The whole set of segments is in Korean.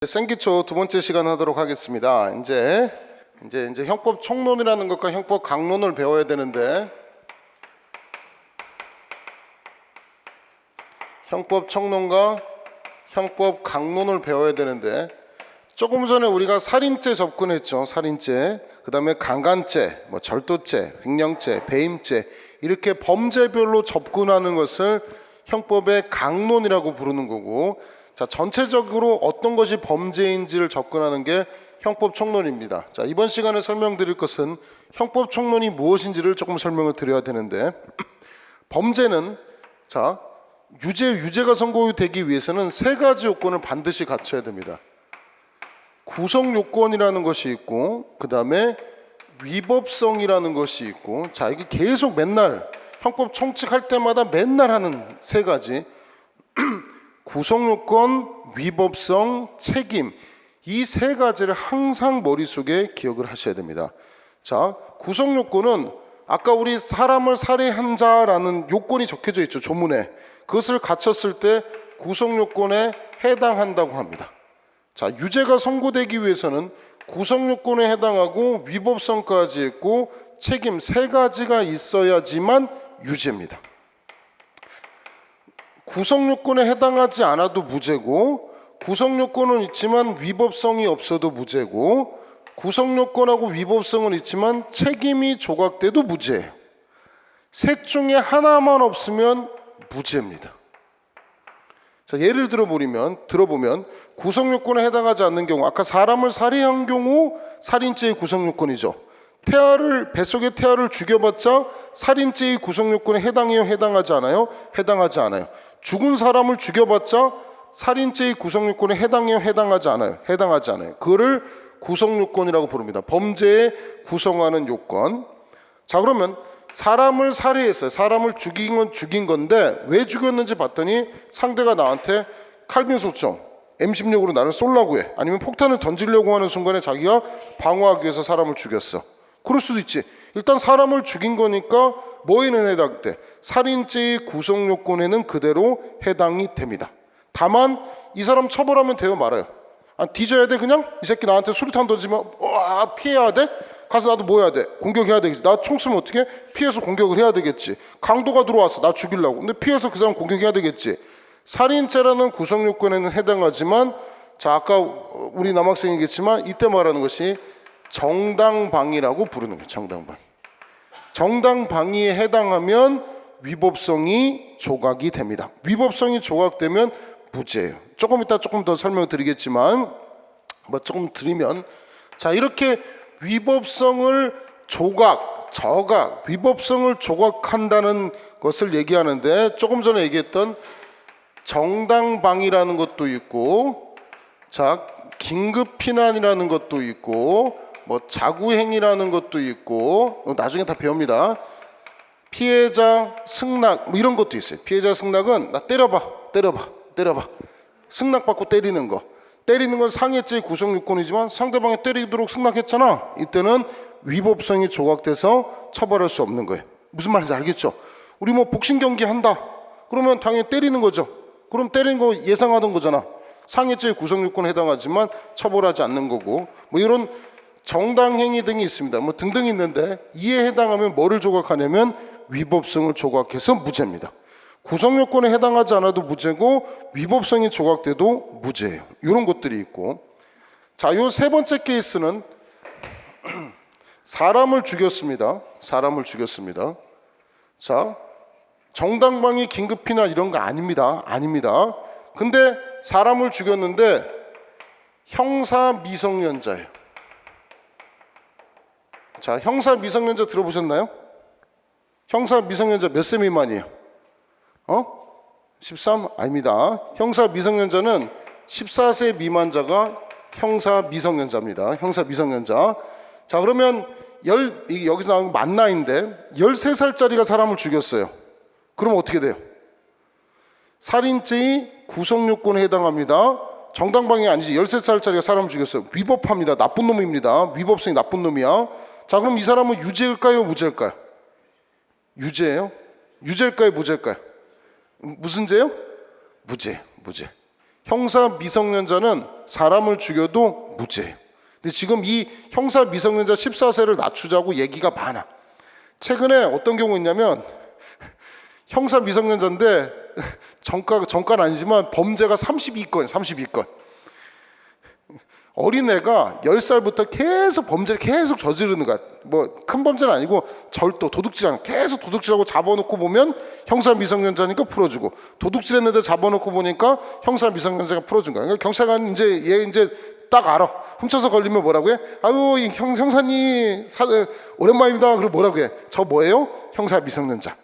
생기초 두 번째 시간 하도록 하겠습니다. 이제 형법 총론이라는 것과 형법 강론을 배워야 되는데, 형법 총론과 형법 강론을 배워야 되는데, 조금 전에 우리가 살인죄 접근했죠. 살인죄, 그 다음에 강간죄, 절도죄, 횡령죄, 배임죄, 이렇게 범죄별로 접근하는 것을 형법의 강론이라고 부르는 거고, 자, 전체적으로 어떤 것이 범죄인지를 접근하는 게 형법 총론입니다. 자, 이번 시간에 설명드릴 것은 형법 총론이 무엇인지를 조금 설명을 드려야 되는데, 범죄는 유죄가 선고되기 위해서는 세 가지 요건을 반드시 갖춰야 됩니다. 구성 요건이라는 것이 있고, 그 다음에 위법성이라는 것이 있고, 자, 이게 계속 맨날 형법 총칙할 때마다 맨날 하는 세 가지 구성요건, 위법성, 책임, 이 세 가지를 항상 머릿속에 기억을 하셔야 됩니다. 자, 구성요건은 아까 우리 사람을 살해한 자라는 요건이 적혀져 있죠, 조문에. 그것을 갖췄을 때 구성요건에 해당한다고 합니다. 자, 유죄가 선고되기 위해서는 구성요건에 해당하고 위법성까지 있고 책임 세 가지가 있어야지만 유죄입니다. 구성요건에 해당하지 않아도 무죄고, 구성요건은 있지만 위법성이 없어도 무죄고, 구성요건하고 위법성은 있지만 책임이 조각돼도 무죄예요. 셋 중에 하나만 없으면 무죄입니다. 자, 예를 들어보면 구성요건에 해당하지 않는 경우, 아까 사람을 살해한 경우 살인죄의 구성요건이죠. 뱃속의 태아를 죽여봤자 살인죄의 구성요건에 해당해요? 해당하지 않아요? 해당하지 않아요. 죽은 사람을 죽여봤자 살인죄의 구성요건에 해당해요? 해당하지 않아요? 해당하지 않아요. 그거를 구성요건이라고 부릅니다. 범죄에 구성하는 요건. 자, 그러면 사람을 살해했어요. 사람을 죽인 건 죽인 건데 왜 죽였는지 봤더니 상대가 나한테 칼빈 소총, M16으로 나를 쏠라고 해. 아니면 폭탄을 던지려고 하는 순간에 자기가 방어하기 위해서 사람을 죽였어. 그럴 수도 있지. 일단 사람을 죽인 거니까 뭐에는 해당돼? 살인죄의 구성요건에는 그대로 해당이 됩니다. 다만 이 사람 처벌하면 돼요, 말아요? 뒤져야 돼 그냥? 이 새끼 나한테 수류탄 던지면 피해야 돼? 가서 나도 뭐 해야 돼? 공격해야 되겠지. 나 총 쓰면 어떻게? 피해서 공격을 해야 되겠지. 강도가 들어왔어, 나 죽이려고. 근데 피해서 그 사람 공격해야 되겠지. 살인죄라는 구성요건에는 해당하지만, 자, 아까 우리 남학생이겠지만 이때 말하는 것이 정당방위라고 부르는 거예요. 정당방위. 정당방위에 해당하면 위법성이 조각이 됩니다. 위법성이 조각되면 무죄예요. 조금 이따 조금 더 설명드리겠지만 조금 드리면, 자, 이렇게 위법성을 위법성을 조각한다는 것을 얘기하는데, 조금 전에 얘기했던 정당방위라는 것도 있고, 자, 긴급피난이라는 것도 있고, 자구행위라는 것도 있고, 나중에 다 배웁니다. 피해자 승낙 이런 것도 있어요. 피해자 승낙은 나 때려봐. 승낙받고 때리는 거. 때리는 건 상해죄의 구성요건이지만 상대방이 때리도록 승낙했잖아. 이때는 위법성이 조각돼서 처벌할 수 없는 거예요. 무슨 말인지 알겠죠? 우리 복싱 경기 한다. 그러면 당연히 때리는 거죠. 그럼 때리는 거 예상하던 거잖아. 상해죄의 구성요건에 해당하지만 처벌하지 않는 거고, 이런 정당행위 등이 있습니다. 등등 있는데, 이에 해당하면 뭐를 조각하냐면 위법성을 조각해서 무죄입니다. 구성요건에 해당하지 않아도 무죄고 위법성이 조각돼도 무죄예요. 이런 것들이 있고, 자, 요 세 번째 케이스는 사람을 죽였습니다. 자, 정당방위, 긴급피난 이런 거 아닙니다. 근데 사람을 죽였는데 형사 미성년자예요. 자, 형사 미성년자 들어보셨나요? 형사 미성년자 몇 세 미만이에요? 13? 아닙니다. 형사 미성년자는 14세 미만자가 형사 미성년자입니다. 형사 미성년자. 자, 그러면 여기서 나온 만 나이인데 13살짜리가 사람을 죽였어요. 그럼 어떻게 돼요? 살인죄의 구성요건에 해당합니다. 정당방위 아니지. 13살짜리가 사람을 죽였어요. 위법합니다. 나쁜 놈입니다. 위법성이 나쁜 놈이야. 자, 그럼 이 사람은 유죄일까요? 무죄일까요? 유죄예요? 유죄일까요? 무죄일까요? 무슨 죄요? 무죄. 형사 미성년자는 사람을 죽여도 무죄예요. 근데 지금 이 형사 미성년자 14세를 낮추자고 얘기가 많아. 최근에 어떤 경우 있냐면 형사 미성년자인데 정가는 아니지만 범죄가 32건. 어린애가 10살부터 계속 범죄를 계속 저지르는 거야. 뭐 큰 범죄는 아니고 절도, 도둑질하는 계속 도둑질하고 잡아놓고 보면 형사 미성년자니까 풀어주고, 도둑질했는데 잡아놓고 보니까 형사 미성년자가 풀어준 거야. 그러니까 경찰관 이제 딱 알아. 훔쳐서 걸리면 뭐라고 해? 아유, 형사님 오랜만입니다. 그리고 뭐라고 해? 저 뭐예요? 형사 미성년자.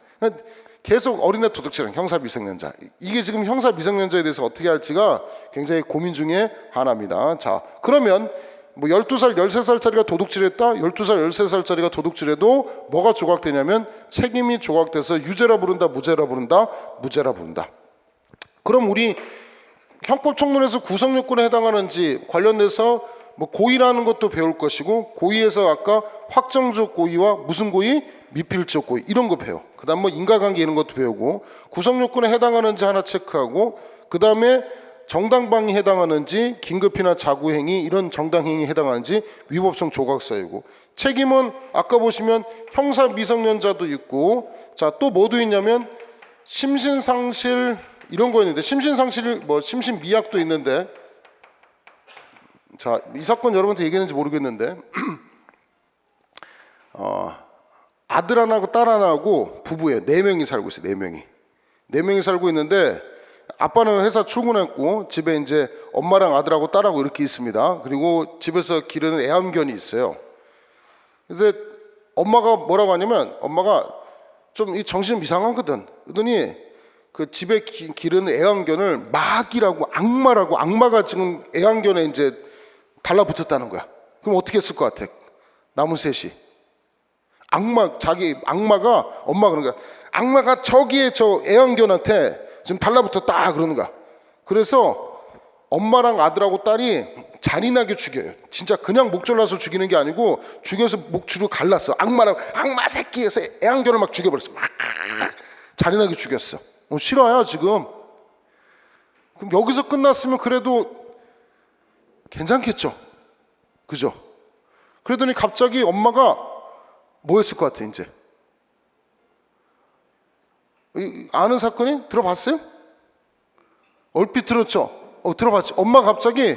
계속 어린애 도둑질은 형사 미성년자. 이게 지금 형사 미성년자에 대해서 어떻게 할지가 굉장히 고민 중에 하나입니다. 자, 그러면 뭐 12살, 13살짜리가 도둑질했다. 12살, 13살짜리가 도둑질해도 뭐가 조각되냐면 책임이 조각돼서 유죄라 부른다, 무죄라 부른다, 무죄라 부른다. 그럼 우리 형법청론에서 구성요건에 해당하는지 관련돼서 뭐 고의라는 것도 배울 것이고, 고의에서 아까 확정적 고의와 무슨 고의? 미필적 고의, 이런 거 배워. 그 다음 뭐 인과관계 이런 것도 배우고, 구성요건에 해당하는지 하나 체크하고, 그 다음에 정당방위 해당하는지, 긴급히나 자구행위 이런 정당행위 해당하는지 위법성 조각사유고, 책임은 아까 보시면 형사 미성년자도 있고, 자, 또 뭐도 있냐면 심신상실 이런 거 있는데, 심신상실 뭐 심신미약도 있는데, 자, 이 사건 여러분한테 얘기했는지 모르겠는데 아들 하나하고 딸 하나하고 부부예요. 4명이 살고 있어요. 4명이 살고 있는데, 아빠는 회사 출근했고 집에 이제 엄마랑 아들하고 딸하고 이렇게 있습니다. 그리고 집에서 기르는 애완견이 있어요. 근데 엄마가 뭐라고 하냐면, 엄마가 좀 이 정신 이상하거든. 그러더니 그 집에 기르는 애완견을 마귀라고, 악마가 지금 애완견에 이제 달라붙었다는 거야. 그럼 어떻게 했을 것 같아? 남은 셋이 악마가 엄마 그런 거야. 악마가 저기에 저 애완견한테 지금 달라붙었다 그러는 거야. 그래서 엄마랑 아들하고 딸이 잔인하게 죽여요. 진짜 그냥 목 잘라서 죽이는 게 아니고 죽여서 목줄을 갈랐어. 악마 새끼에서 애완견을 막 죽여버렸어. 막 잔인하게 죽였어. 실화야 지금. 그럼 여기서 끝났으면 그래도 괜찮겠죠, 그죠? 그러더니 갑자기 엄마가 뭐 했을 것 같아? 이제 아는 사건이 들어봤어요? 얼핏 들었죠? 들어봤지. 엄마가 갑자기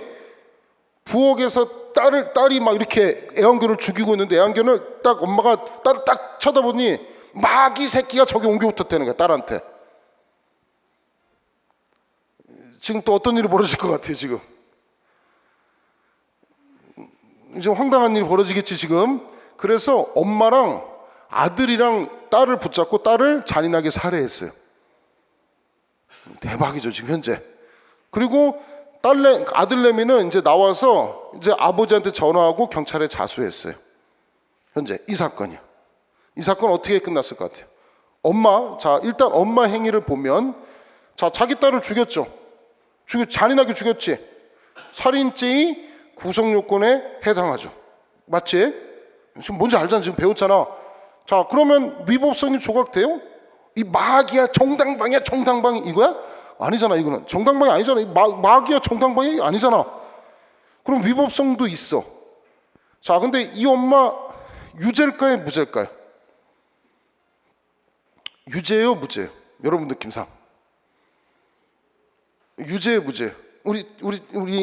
부엌에서 딸이 막 이렇게 애완견을 죽이고 있는데, 애완견을 딱 엄마가 딸을 딱 쳐다보니 마귀 새끼가 저기 옮겨붙었다는 거야, 딸한테. 지금 또 어떤 일이 벌어질 것 같아요? 지금 황당한 일이 벌어지겠지 지금. 그래서 엄마랑 아들이랑 딸을 붙잡고 딸을 잔인하게 살해했어요. 대박이죠 지금 현재. 그리고 아들내미는 이제 나와서 이제 아버지한테 전화하고 경찰에 자수했어요. 현재 이 사건이야. 이 사건 어떻게 끝났을 것 같아요? 자, 일단 엄마 행위를 보면, 자, 자기 딸을 죽였죠. 잔인하게 죽였지. 살인죄의 구성요건에 해당하죠. 맞지? 지금 뭔지 알잖아. 지금 배웠잖아. 자, 그러면 위법성이 조각돼요? 이 마귀야 정당방이 이거야? 아니잖아. 이거는 정당방이 아니잖아. 마귀야 정당방이 아니잖아. 그럼 위법성도 있어. 자, 근데 이 엄마 유죄일까요, 무죄일까요? 유죄예요, 무죄예요? 여러분 느낌상 유죄예요, 무죄예요? 우리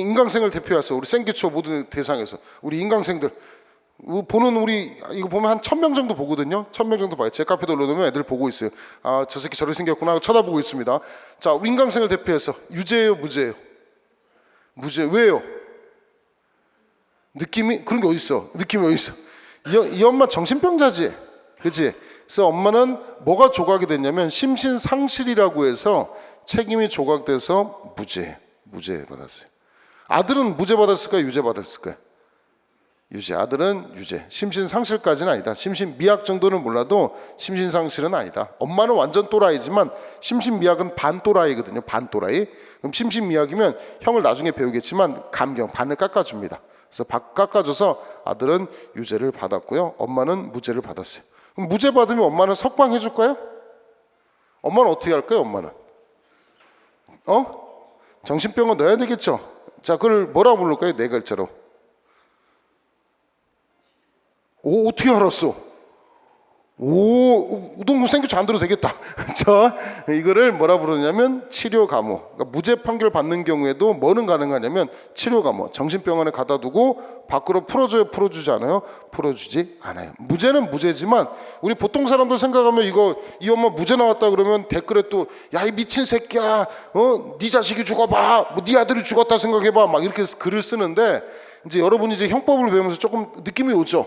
인강생을 대표해서, 우리 생기초 모든 대상에서 우리 인강생들 이거 보면 한 1000명 정도 보거든요. 1000명 정도 봐요. 제 카페도 올려놓으면 애들 보고 있어요. 아, 저 새끼 저렇게 생겼구나 하고 쳐다보고 있습니다. 자, 우리 인강생을 대표해서 유죄예요, 무죄예요? 무죄. 왜요? 느낌이 그런 게 어딨어? 느낌이 어딨어? 이 엄마 정신병자지, 그렇지? 그래서 엄마는 뭐가 조각이 됐냐면 심신상실이라고 해서 책임이 조각돼서 무죄 받았어요. 아들은 무죄 받았을까요, 유죄 받았을까요? 유죄. 아들은 유죄. 심신상실까지는 아니다. 심신미약 정도는 몰라도 심신상실은 아니다. 엄마는 완전 또라이지만 심신미약은 반 또라이거든요. 반 또라이. 그럼 심신미약이면 형을 나중에 배우겠지만 감경 반을 깎아줍니다. 그래서 깎아줘서 아들은 유죄를 받았고요, 엄마는 무죄를 받았어요. 그럼 무죄 받으면 엄마는 석방 해줄까요? 엄마는 어떻게 할까요? 엄마는 정신병원 넣어야 되겠죠. 자, 그걸 뭐라고 부를까요? 네 글자로. 오, 어떻게 알았어? 오, 우동국 생규 안 들어도 되겠다. 자, 이거를 뭐라 부르냐면 치료 감호. 그러니까 무죄 판결 받는 경우에도 뭐는 가능하냐면 치료 감호. 정신병원에 가다 두고 밖으로 풀어줘요, 풀어주지 않아요? 풀어주지 않아요. 무죄는 무죄지만 우리 보통 사람들 생각하면 이거 이 엄마 무죄 나왔다 그러면 댓글에 또 야, 이 미친 새끼야, 네 자식이 죽어봐, 뭐 네 아들이 죽었다 생각해봐, 막 이렇게 글을 쓰는데 이제 여러분이 이제 형법을 배우면서 조금 느낌이 오죠.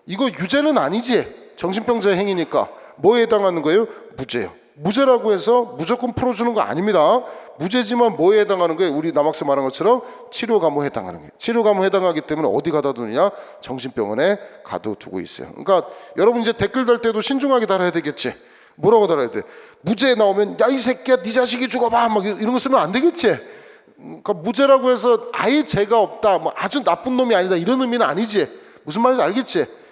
이거 유죄는 아니지. 정신병자의 행위니까 뭐에 해당하는 거예요? 무죄요. 무죄라고 해서 무조건 풀어주는 거 아닙니다. 무죄지만 뭐에 해당하는 거예요? 우리 남학생 말한 것처럼 치료 감호에 해당하는 거예요. 치료 감호에 해당하기 때문에 어디 가다 두느냐? 정신병원에 가둬두고 있어요. 그러니까 여러분 이제 댓글 달 때도 신중하게 달아야 되겠지. 뭐라고 달아야 돼? 무죄 나오면 야, 이 새끼야, 네 자식이 죽어봐, 막 이런 거 쓰면 안 되겠지. 그러니까 무죄라고 해서 아예 죄가 없다, 뭐 아주 나쁜 놈이 아니다, 이런 의미는 아니지. 무슨 말인지 알겠지?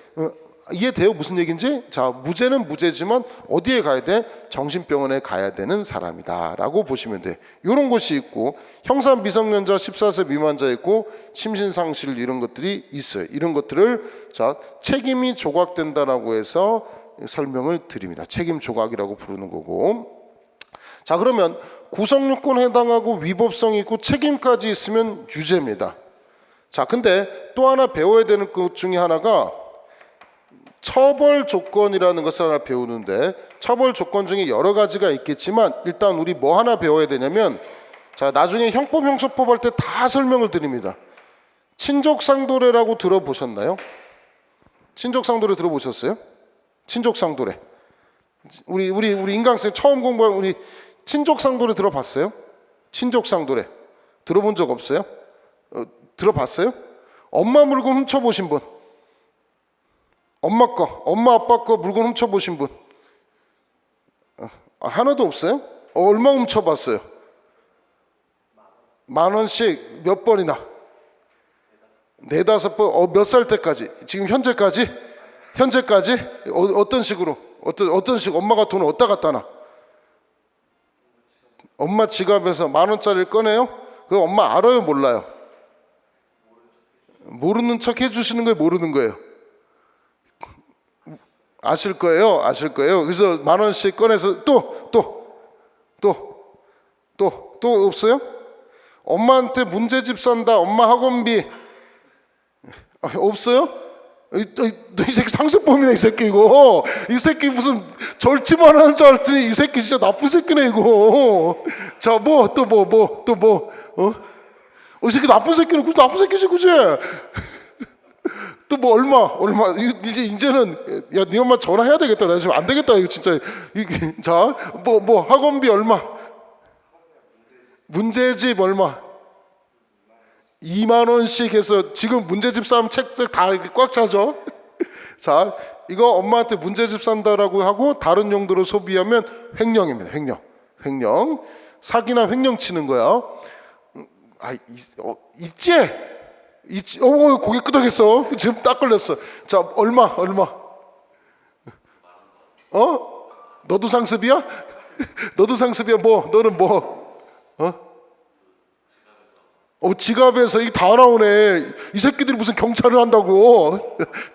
이해돼요? 무슨 얘기인지? 자, 무죄는 무죄지만 어디에 가야 돼? 정신병원에 가야 되는 사람이다 라고 보시면 돼. 이런 것이 있고, 형사 미성년자 14세 미만자 있고, 심신상실 이런 것들이 있어요. 이런 것들을 자, 책임이 조각된다라고 해서 설명을 드립니다. 책임 조각이라고 부르는 거고. 자, 그러면 구성요건에 해당하고 위법성이 있고 책임까지 있으면 유죄입니다. 자, 근데 또 하나 배워야 되는 것 중에 하나가 처벌 조건이라는 것을 하나 배우는데, 처벌 조건 중에 여러 가지가 있겠지만 일단 우리 뭐 하나 배워야 되냐면, 자, 나중에 형법 형사법 할 때 다 설명을 드립니다. 친족상도례라고 들어보셨나요? 친족상도례 들어보셨어요? 친족상도례. 우리 인강생 처음 공부한 우리 친족상도례 들어봤어요? 친족상도례 들어본 적 없어요? 들어봤어요? 엄마 물건 훔쳐보신 분? 엄마 아빠 거 물건 훔쳐보신 분? 하나도 없어요? 얼마 훔쳐봤어요? 10,000원씩 몇 번이나? 4-5번? 몇 살 때까지? 지금 현재까지? 어떤 식으로? 어떤 식? 엄마가 돈을 어디다 갖다 놔? 엄마 지갑에서 10,000원짜리를 꺼내요? 그거 엄마 알아요, 몰라요? 모르는 척 해주시는 거예요, 모르는 거예요? 아실 거예요. 그래서 10,000원씩 꺼내서 또 없어요? 엄마한테 문제집 산다, 엄마 학원비 없어요? 이 새끼 상습범이네, 이 새끼. 이거 이 새끼 무슨 절지만 하는 줄 알았더니 이 새끼 진짜 나쁜 새끼네 이거. 자, 이 새끼 나쁜 새끼는 그 나쁜 새끼지, 그지? 또 뭐 얼마 이제는 야, 네 엄마 전화해야 되겠다. 나 지금 안 되겠다 이거 진짜. 자, 학원비 얼마? 문제집 얼마? 20,000원씩 해서 지금 문제집 싸움 책색 다 꽉 차죠. 자, 이거 엄마한테 문제집 산다라고 하고 다른 용도로 소비하면 횡령입니다. 횡령. 사기나 횡령 치는 거야. 있지? 고개 끄덕였어. 지금 딱 걸렸어. 자, 얼마? 너도 상습이야? 너는 지갑에서 이게 다 나오네. 이 새끼들이 무슨 경찰을 한다고.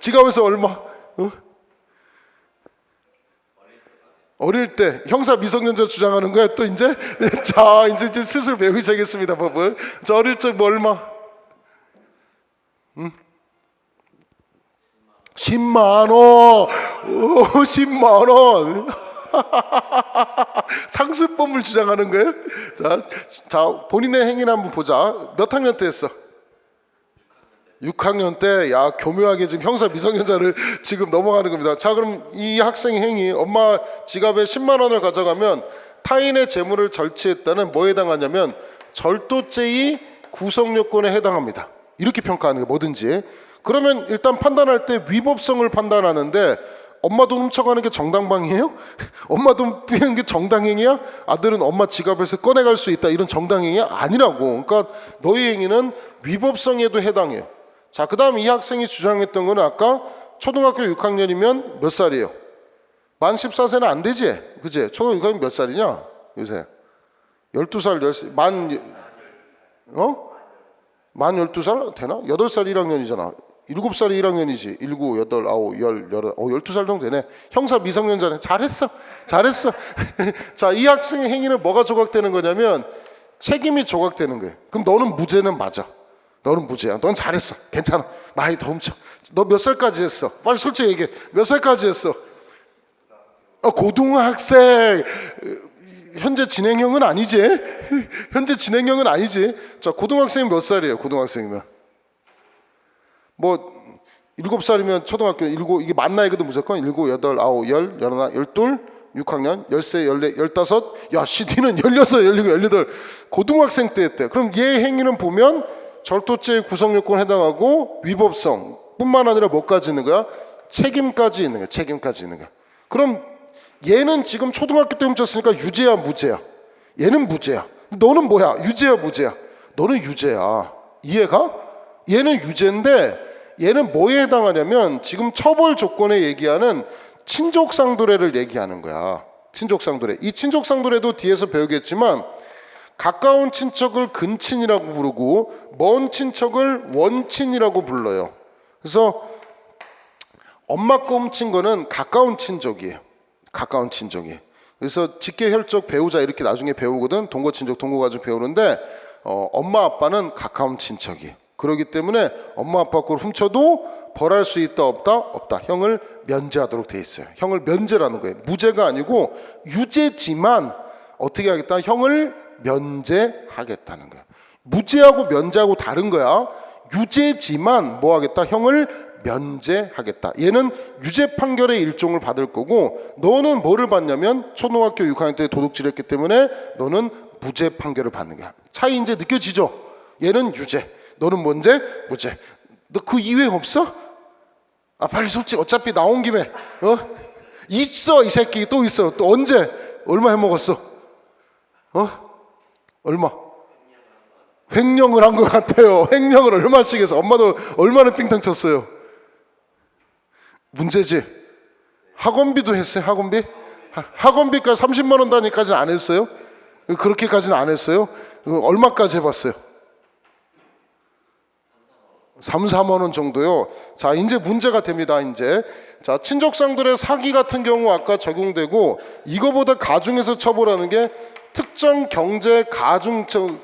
지갑에서 얼마? 어릴 때 형사 미성년자 주장하는 거야 또 이제. 자, 이제 슬슬 배우기 시작했습니다, 법을. 자, 어릴 적 얼마? 10만 원. 10만 원. 상습범을 주장하는 거예요? 자, 본인의 행위를 한번 보자. 몇 학년 때 했어? 6학년 때. 야, 교묘하게 지금 형사 미성년자를 지금 넘어가는 겁니다. 자, 그럼 이 학생의 행위, 엄마 지갑에 10만 원을 가져가면 타인의 재물을 절취했다는 뭐에 해당하냐면 절도죄의 구성요건에 해당합니다. 이렇게 평가하는 게 뭐든지. 그러면 일단 판단할 때 위법성을 판단하는데, 엄마 돈 훔쳐가는 게 정당방위예요? 엄마 돈 빼는 게 정당행위야? 아들은 엄마 지갑에서 꺼내갈 수 있다, 이런 정당행위 아니라고. 그러니까 너희 행위는 위법성에도 해당해요. 자, 그 다음 이 학생이 주장했던 거는 아까 초등학교 6학년이면 몇 살이에요? 만 14세는 안 되지, 그지? 초등학교 6학년 몇 살이냐 요새? 12살, 10살, 만 12살 되나? 8살 1학년이잖아. 7살이 1학년이지. 7, 8, 9, 10, 11, 12살 정도 되네. 형사 미성년자네. 잘했어. 자, 이 학생의 행위는 뭐가 조각되는 거냐면 책임이 조각되는 거예요. 그럼 너는 무죄는 맞아. 너는 무죄야. 넌 잘했어. 괜찮아. 많이 더 훔쳐. 너 몇 살까지 했어? 빨리 솔직히 얘기해. 몇 살까지 했어? 고등학생. 현재 진행형은 아니지. 현재 진행형은 아니지. 자, 고등학생이 몇 살이에요? 고등학생이면 뭐 7살이면 초등학교 7, 이게 만 나이거든. 무조건 7, 8, 9, 10, 11, 12, 6학년 13, 14, 15. 야, 니는 16, 17, 18 고등학생 때 했대. 그럼 얘 행위는 보면 절도죄의 구성요건에 해당하고 위법성 뿐만 아니라 뭐까지 있는 거야? 책임까지 있는 거야. 책임까지 있는 거야. 그럼 얘는 지금 초등학교 때 훔쳤으니까 유죄야, 무죄야? 얘는 무죄야. 너는 뭐야? 유죄야, 무죄야? 너는 유죄야. 이해가? 얘는 유죄인데 얘는 뭐에 해당하냐면 지금 처벌 조건에 얘기하는 친족상도례를 얘기하는 거야. 친족상도례. 이 친족상도례도 뒤에서 배우겠지만 가까운 친척을 근친이라고 부르고 먼 친척을 원친이라고 불러요. 그래서 엄마 거 훔친 거는 가까운 친족이에요. 가까운 친족이. 그래서 직계혈족 배우자 이렇게 나중에 배우거든. 동거친족, 동거가족 배우는데 엄마 아빠는 가까운 친척이. 그렇기 때문에 엄마 아빠 걸 훔쳐도 벌할 수 있다 없다? 없다. 형을 면제하도록 돼 있어요. 형을 면제라는 거예요. 무죄가 아니고 유죄지만 어떻게 하겠다? 형을 면제하겠다는 거야. 무죄하고 면제하고 다른 거야. 유죄지만 뭐 하겠다? 형을 면제하겠다. 얘는 유죄 판결의 일종을 받을 거고 너는 뭐를 받냐면 초등학교 6학년 때 도둑질했기 때문에 너는 무죄 판결을 받는 거야. 차이 이제 느껴지죠? 얘는 유죄, 너는 뭔데? 무죄. 너 그 이외에 없어? 빨리 솔직히 어차피 나온 김에 있어. 이 새끼 또 있어. 또 언제? 얼마 해먹었어? 얼마? 횡령을 한 것 같아요. 횡령을 얼마씩 해서 엄마도 얼마나 삥땅 쳤어요? 문제지. 학원비도 했어요. 학원비? 학원비까지 30만 원 단위까지는 안 했어요? 그렇게까지는 안 했어요? 얼마까지 해봤어요? 3, 4만 원 정도요. 자, 이제 문제가 됩니다. 이제 자, 친족상들의 사기 같은 경우 아까 적용되고 이거보다 가중해서 처벌하는 게 특정 경제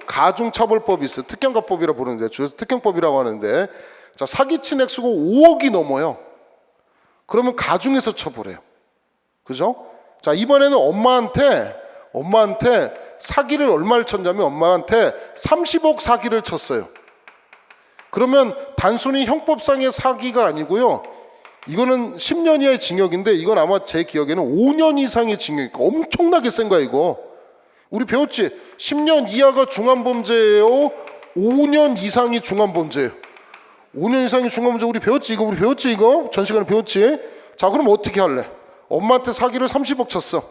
가중처벌법이 있어요. 특경가법이라 부르는데 주에서 특경법이라고 하는데 자, 사기친 액수가 5억이 넘어요. 그러면 가중해서 처벌해요. 그죠? 자, 이번에는 엄마한테 사기를 얼마를 쳤냐면 엄마한테 30억 사기를 쳤어요. 그러면 단순히 형법상의 사기가 아니고요. 이거는 10년 이하의 징역인데 이건 아마 제 기억에는 5년 이상의 징역이니까 엄청나게 센 거야 이거. 우리 배웠지? 10년 이하가 중환범죄예요. 5년 이상이 중환범죄예요. 5년 이상이 중환범죄 우리 배웠지? 우리 배웠지 이거? 전 시간에 배웠지? 자, 그럼 어떻게 할래? 엄마한테 사기를 30억 쳤어.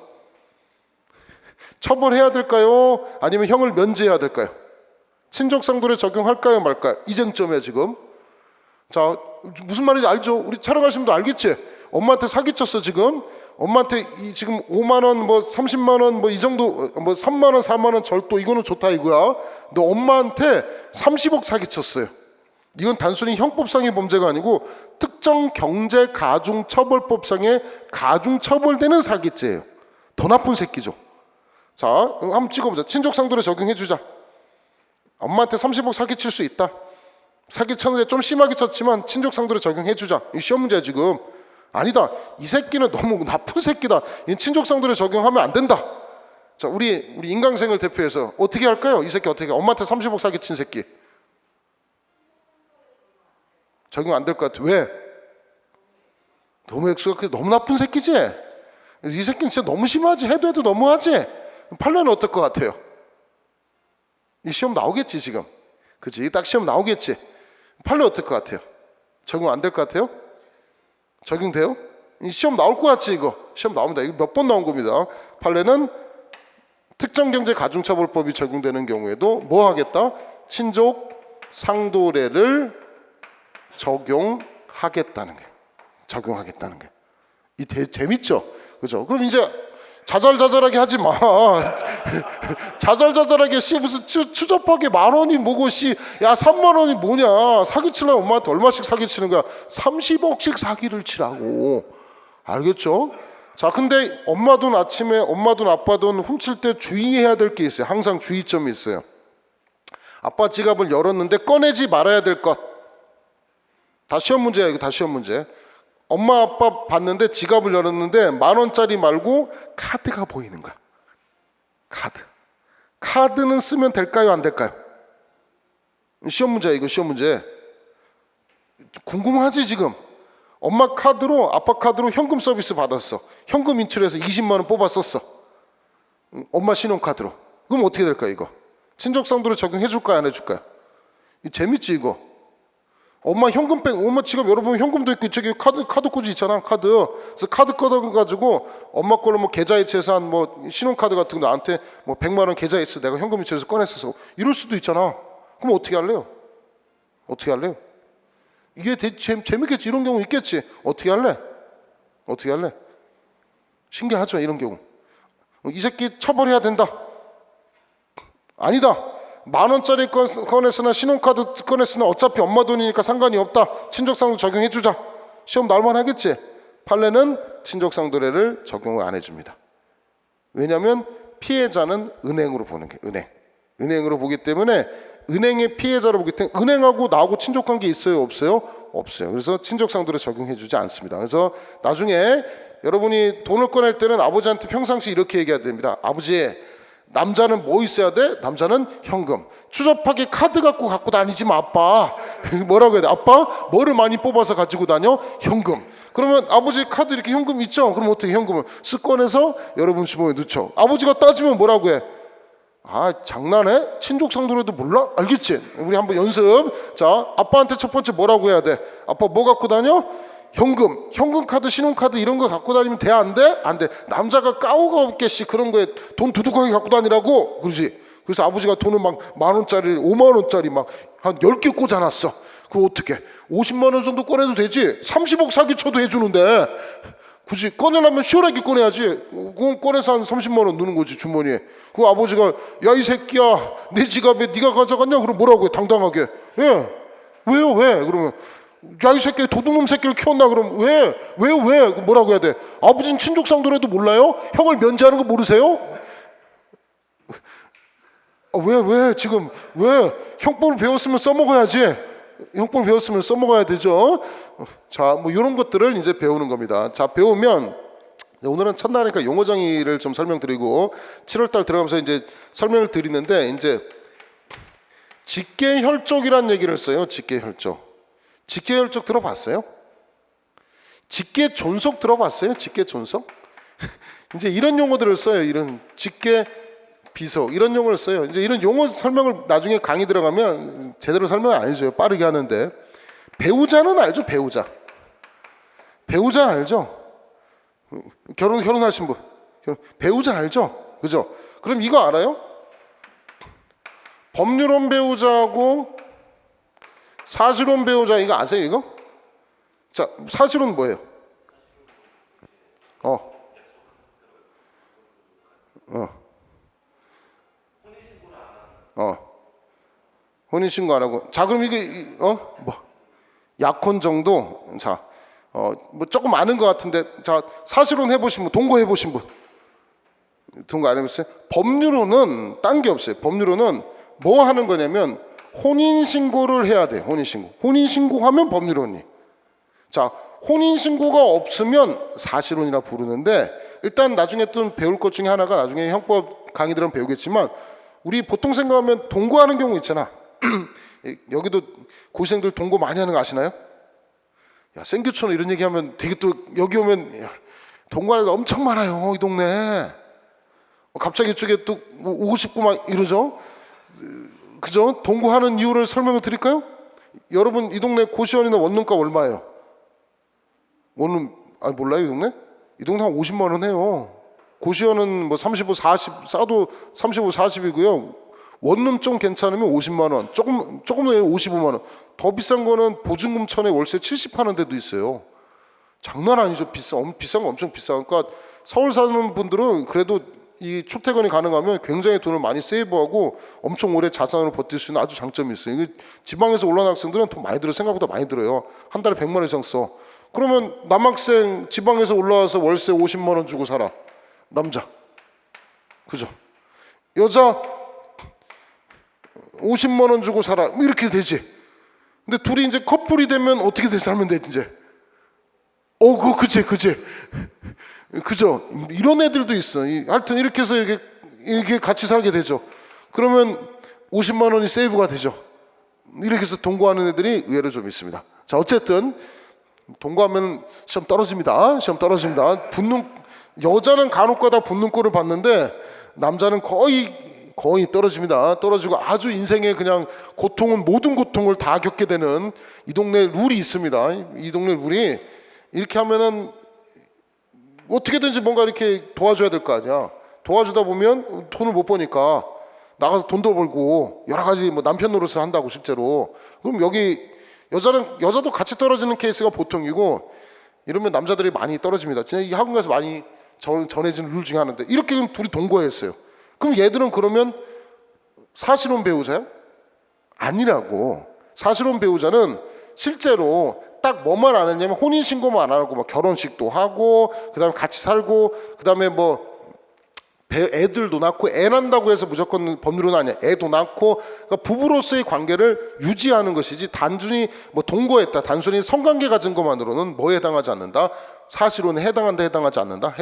처벌해야 될까요? 아니면 형을 면제해야 될까요? 친족상도례 적용할까요 말까요? 이 쟁점이야 지금. 자, 무슨 말인지 알죠? 우리 촬영하시는 분도 알겠지? 엄마한테 사기쳤어 지금. 엄마한테 지금 5만 원, 뭐 30만 원, 뭐 이 정도, 뭐 3만 원, 4만 원 절도 이거는 좋다 이거야. 너 엄마한테 30억 사기쳤어요. 이건 단순히 형법상의 범죄가 아니고 특정 경제 가중처벌법상의 가중처벌되는 사기죄예요. 더 나쁜 새끼죠. 자, 한번 찍어보자. 친족상도례 적용해주자. 엄마한테 30억 사기칠 수 있다. 사기쳤는데 좀 심하게 쳤지만 친족상도례 적용해주자. 이 시험 문제야 지금. 아니다. 이 새끼는 너무 나쁜 새끼다. 이 친족상도례 적용하면 안 된다. 자, 우리 인강생을 대표해서 어떻게 할까요? 이 새끼 어떻게? 엄마한테 30억 사기친 새끼. 적용 안 될 것 같아. 왜? 너무 액수가 너무 나쁜 새끼지. 이 새끼는 진짜 너무 심하지. 해도 너무하지. 판례는 어떨 것 같아요? 이 시험 나오겠지 지금. 그치? 딱 시험 나오겠지. 판례 어떨 것 같아요? 적용 안 될 것 같아요? 적용돼요? 이 시험 나올 것 같지 이거. 시험 나옵니다. 이거 몇 번 나온 겁니다. 판례는 특정경제 가중처벌법이 적용되는 경우에도 뭐 하겠다? 친족 상도례를 적용하겠다는 게. 적용하겠다는 게. 이 재밌죠? 그죠? 그럼 이제 자잘자잘하게 하지 마. 자잘자잘하게 씨 무슨 추접하게 10,000원이 뭐고 씨. 야 30,000원이 뭐냐. 사기치려면 엄마한테 얼마씩 사기치는 거야. 30억씩 사기를 치라고. 알겠죠? 자, 근데 엄마 돈 아침에 엄마 돈 아빠 돈 훔칠 때 주의해야 될 게 있어요. 항상 주의점이 있어요. 아빠 지갑을 열었는데 꺼내지 말아야 될 것. 다 시험 문제야. 이거 다 시험 문제. 엄마 아빠 봤는데 지갑을 열었는데 10,000원짜리 말고 카드가 보이는 거야. 카드. 카드는 쓰면 될까요? 안 될까요? 시험 문제야. 이거 시험 문제. 궁금하지 지금? 엄마 카드로 아빠 카드로 현금 서비스 받았어. 현금 인출해서 20만 원 뽑아 썼어. 엄마 신용카드로. 그럼 어떻게 될까요 이거? 친족상도를 적용해 줄까요? 안 해줄까요? 재밌지 이거? 엄마 현금백, 엄마 지갑 열어보면 현금도 있고 저기 카드 꽂이 있잖아. 카드. 그래서 카드 꺼가지고 엄마 걸로 뭐 계좌이체해서 한 뭐 신용카드 같은 거 나한테 뭐 100만 원 계좌이체 내가 현금 이체해서 꺼냈어. 이럴 수도 있잖아. 그럼 어떻게 할래요? 어떻게 할래요? 이게 재밌겠지. 이런 경우 있겠지. 어떻게 할래? 어떻게 할래? 신기하죠 이런 경우. 이 새끼 처벌해야 된다. 아니다. 10,000원짜리 꺼냈으나 신용카드 꺼냈으나 어차피 엄마 돈이니까 상관이 없다. 친족상도 적용해주자. 시험 나올만 하겠지. 판례는 친족상도례를 적용을 안 해줍니다. 왜냐하면 피해자는 은행으로 보는 게 은행으로 보기 때문에 은행의 피해자로 보기 때문에 은행하고 나하고 친족관계 있어요? 없어요? 없어요. 그래서 친족상도례 적용해주지 않습니다. 그래서 나중에 여러분이 돈을 꺼낼 때는 아버지한테 평상시 이렇게 얘기해야 됩니다. 아버지, 남자는 뭐 있어야 돼? 남자는 현금. 추접하게 카드 갖고 다니지 마 아빠. 뭐라고 해야 돼? 아빠 뭐를 많이 뽑아서 가지고 다녀? 현금. 그러면 아버지 카드 이렇게 현금 있죠? 그럼 어떻게 현금을 쓱 꺼내서 여러분 주머니에 넣죠. 아버지가 따지면 뭐라고 해? 아 장난해? 친족상도례도 몰라? 알겠지? 우리 한번 연습. 자, 아빠한테 첫 번째 뭐라고 해야 돼? 아빠 뭐 갖고 다녀? 현금, 현금카드, 신용카드 이런 거 갖고 다니면 돼? 안 돼? 안 돼. 남자가 까오가 없겠지. 그런 거에 돈 두둑하게 갖고 다니라고. 그러지? 그래서 아버지가 돈을 막 10,000원짜리, 50,000원짜리 막 한 10개 꽂아놨어. 그럼 어떻게? 50만 원 정도 꺼내도 되지? 30억 사기쳐도 해주는데. 굳이 꺼내려면 시원하게 꺼내야지. 그건 꺼내서 한 30만 원 넣는 거지 주머니에. 그 아버지가 야 이 새끼야 내 지갑에 네가 가져갔냐? 그럼 뭐라고 해? 당당하게. 예. 왜요? 왜? 그러면 야 이 새끼 도둑놈 새끼를 키웠나? 그럼 왜? 뭐라고 해야 돼? 아버지는 친족상도례도 몰라요? 형을 면제하는 거 모르세요? 왜 지금 왜? 형법을 배웠으면 써먹어야지. 형법을 배웠으면 써먹어야 되죠. 자, 뭐 이런 것들을 이제 배우는 겁니다. 자, 배우면 오늘은 첫날이니까 용어 정의를 좀 설명드리고 7월달 들어가면서 이제 설명을 드리는데 이제 직계혈족이란 얘기를 써요. 직계혈족. 직계혈족 들어봤어요? 직계존속 들어봤어요? 직계존속? 이제 이런 용어들을 써요. 이런 직계비속 이런 용어를 써요. 이제 이런 용어 설명을 나중에 강의 들어가면 제대로 설명을 안 해줘요. 빠르게 하는데 배우자는 알죠? 배우자 알죠? 결혼하신 분 배우자 알죠? 그죠? 그럼 이거 알아요? 법률혼 배우자하고 사실혼 배우자 이거 아세요 이거? 자, 사실혼 뭐예요? 혼인신고 안 하고. 자, 그럼 이게 뭐 약혼 정도. 자, 뭐 조금 아는 것 같은데. 자, 사실혼 해보신 분, 동거 해보신 분, 동거 안 해보셨어요? 법률혼은 딴 게 없어요. 법률혼은 뭐 하는 거냐면 혼인신고를 해야 돼. 혼인신고하면 법률혼이. 자, 혼인신고가 없으면 사실혼이라 부르는데 일단 나중에 또 배울 것 중에 하나가 나중에 형법 강의 들으면 배우겠지만 우리 보통 생각하면 동거하는 경우 있잖아. 여기도 고시생들 동거 많이 하는 거 아시나요? 야, 생교촌 이런 얘기하면 되게 또 여기 오면 동거하는 거 엄청 많아요 이 동네. 갑자기 이쪽에 또 오고 싶고 막 이러죠. 그죠? 동거하는 이유를 설명을 드릴까요? 여러분 이 동네 고시원이나 원룸값 얼마예요? 원룸 몰라요 이 동네? 이 동네 한 50만 원 해요. 고시원은 뭐 35, 40 싸도 35, 40이고요. 원룸 좀 괜찮으면 50만 원, 조금 더 55만 원. 더 비싼 거는 보증금 천에 월세 70 하는 데도 있어요. 장난 아니죠. 비싼 거 엄청 비싸. 그러니까 서울 사는 분들은 그래도 이 출퇴근이 가능하면 굉장히 돈을 많이 세이브하고 엄청 오래 자산으로 버틸 수 있는 아주 장점이 있어요. 이게 지방에서 올라온 학생들은 돈 많이 들어요. 생각보다 많이 들어요. 한 달에 100만 원 이상 써. 그러면 남학생 지방에서 올라와서 월세 50만 원 주고 살아. 남자. 그죠? 여자 50만 원 주고 살아. 뭐 이렇게 되지. 근데 둘이 이제 커플이 되면 어떻게 돼 살면 돼 이제. 그치. 그죠? 이런 애들도 있어. 하여튼 이렇게 해서 이렇게 같이 살게 되죠. 그러면 50만 원이 세이브가 되죠. 이렇게 해서 동거하는 애들이 의외로 좀 있습니다. 자, 어쨌든 동거하면 시험 떨어집니다. 여자는 간혹가다 붙는 꼴을 봤는데 남자는 거의 떨어집니다. 떨어지고 아주 인생의 그냥 모든 고통을 다 겪게 되는 이 동네 룰이 있습니다. 이 동네 룰이 이렇게 하면은 어떻게든지 뭔가 이렇게 도와줘야 될 거 아니야. 도와주다 보면 돈을 못 버니까 나가서 돈도 벌고 여러 가지 뭐 남편 노릇을 한다고 실제로. 그럼 여기 여자도 같이 떨어지는 케이스가 보통이고 이러면 남자들이 많이 떨어집니다. 진짜 이 학원 가서 많이 전해지는 룰 중에 하나인데 이렇게 둘이 동거했어요. 그럼 얘들은 그러면 사실혼 배우자야? 아니라고. 사실혼 배우자는 실제로 딱 뭐만 안 했냐면 혼인신고만 안 하고 막 결혼식도 하고 그다음에 같이 살고 그다음에 뭐 애들도 낳고 애 낳는다고 해서 무조건 법률은 아니야. 애도 낳고 그러니까 부부로서의 관계를 유지하는 것이지 단순히 뭐 동거했다 단순히 성관계 가진 것만으로는 뭐에 해당하지 않는다. 사실혼에 해당하지 않는다.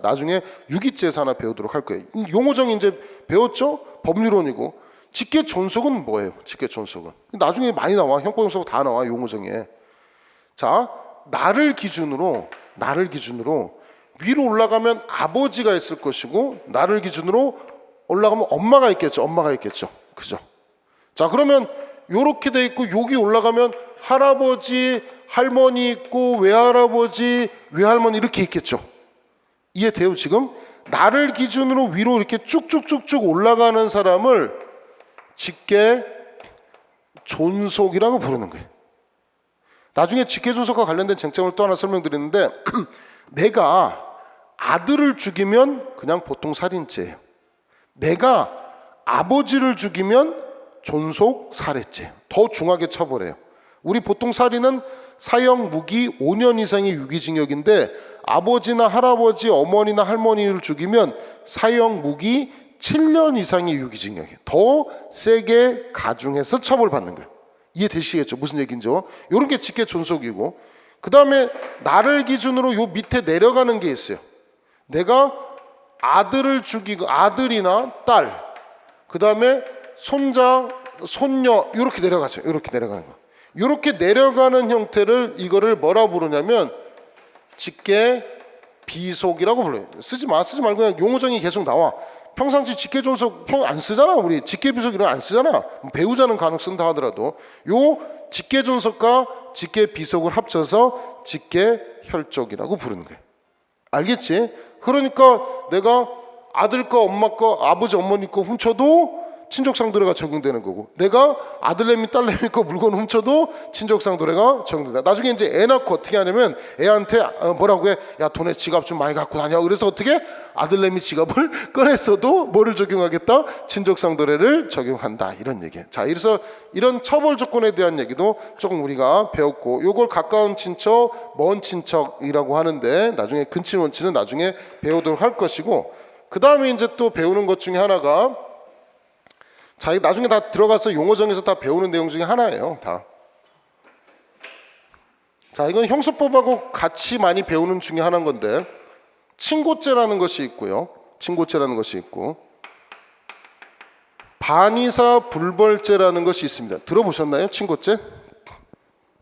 나중에 유기재산을 배우도록 할 거예요. 용어정의 이제 배웠죠? 법률론이고 직계존속은 뭐예요? 직계존속은 나중에 많이 나와. 형법용서고 다 나와 용어정의에. 자, 나를 기준으로 위로 올라가면 아버지가 있을 것이고 나를 기준으로 올라가면 엄마가 있겠죠. 그죠? 자, 그러면 요렇게 돼 있고 여기 올라가면 할아버지, 할머니 있고 외할아버지, 외할머니 이렇게 있겠죠. 이해돼요 지금? 나를 기준으로 위로 이렇게 쭉쭉쭉쭉 올라가는 사람을 직계 존속이라고 부르는 거예요. 나중에 직계존속과 관련된 쟁점을 또 하나 설명드리는데 내가 아들을 죽이면 그냥 보통 살인죄예요. 내가 아버지를 죽이면 존속 살해죄. 더 중하게 처벌해요. 우리 보통 살인은 사형 무기 5년 이상의 유기징역인데 아버지나 할아버지, 어머니나 할머니를 죽이면 사형 무기 7년 이상의 유기징역이에요. 더 세게 가중해서 처벌받는 거예요. 이해되시겠죠? 무슨 얘기인지요? 이런 게 직계존속이고 그 다음에 나를 기준으로 요 밑에 내려가는 게 있어요. 내가 아들을 죽이고 아들이나 딸, 그 다음에 손자, 손녀 이렇게 내려가죠. 이렇게 내려가는 거. 이렇게 내려가는 형태를 이거를 뭐라 부르냐면 직계 비속이라고 불러요. 쓰지 말고 그냥 용어정이 계속 나와. 평상시 직계존속 안 쓰잖아. 우리 직계비속 이런 안 쓰잖아. 배우자는 간혹 쓴다 하더라도 요 직계존속과 직계비속을 합쳐서 직계혈족이라고 부르는 거예요. 알겠지? 그러니까 내가 아들 거 엄마 거 아버지 어머니 거 훔쳐도 친족상도례가 적용되는 거고 내가 아들내미 딸내미 거 물건 훔쳐도 친족상도례가 적용된다. 나중에 이제 애 낳고 어떻게 하냐면 애한테 뭐라고 해? 야 돈에 지갑 좀 많이 갖고 다녀. 그래서 어떻게? 아들내미 지갑을 꺼냈어도 뭐를 적용하겠다? 친족상도례를 적용한다. 이런 얘기예요. 자, 그래서 이런 처벌 조건에 대한 얘기도 조금 우리가 배웠고 요걸 가까운 친척, 먼 친척이라고 하는데 나중에 근친 원치는 나중에 배우도록 할 것이고 그 다음에 이제 또 배우는 것 중에 하나가 자, 나중에 다 들어가서 용어정에서 다 배우는 내용 중에 하나예요. 다. 자, 이건 형사법하고 같이 많이 배우는 중에 하나인 건데 친고죄라는 것이 있고요. 친고죄라는 것이 있고 반의사 불벌죄라는 것이 있습니다. 들어보셨나요? 친고죄?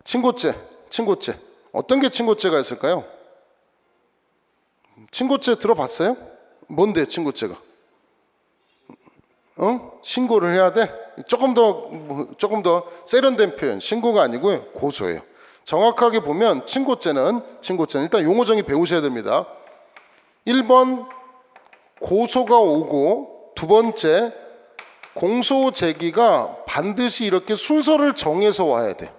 친고죄. 어떤 게 친고죄가 있을까요? 친고죄 들어봤어요? 뭔데 친고죄가? 신고를 해야 돼? 조금 더 세련된 표현, 신고가 아니고요, 고소예요. 정확하게 보면 친고죄는 일단 용어정의 배우셔야 됩니다. 1번 고소가 오고 두 번째 공소 제기가 반드시 이렇게 순서를 정해서 와야 돼.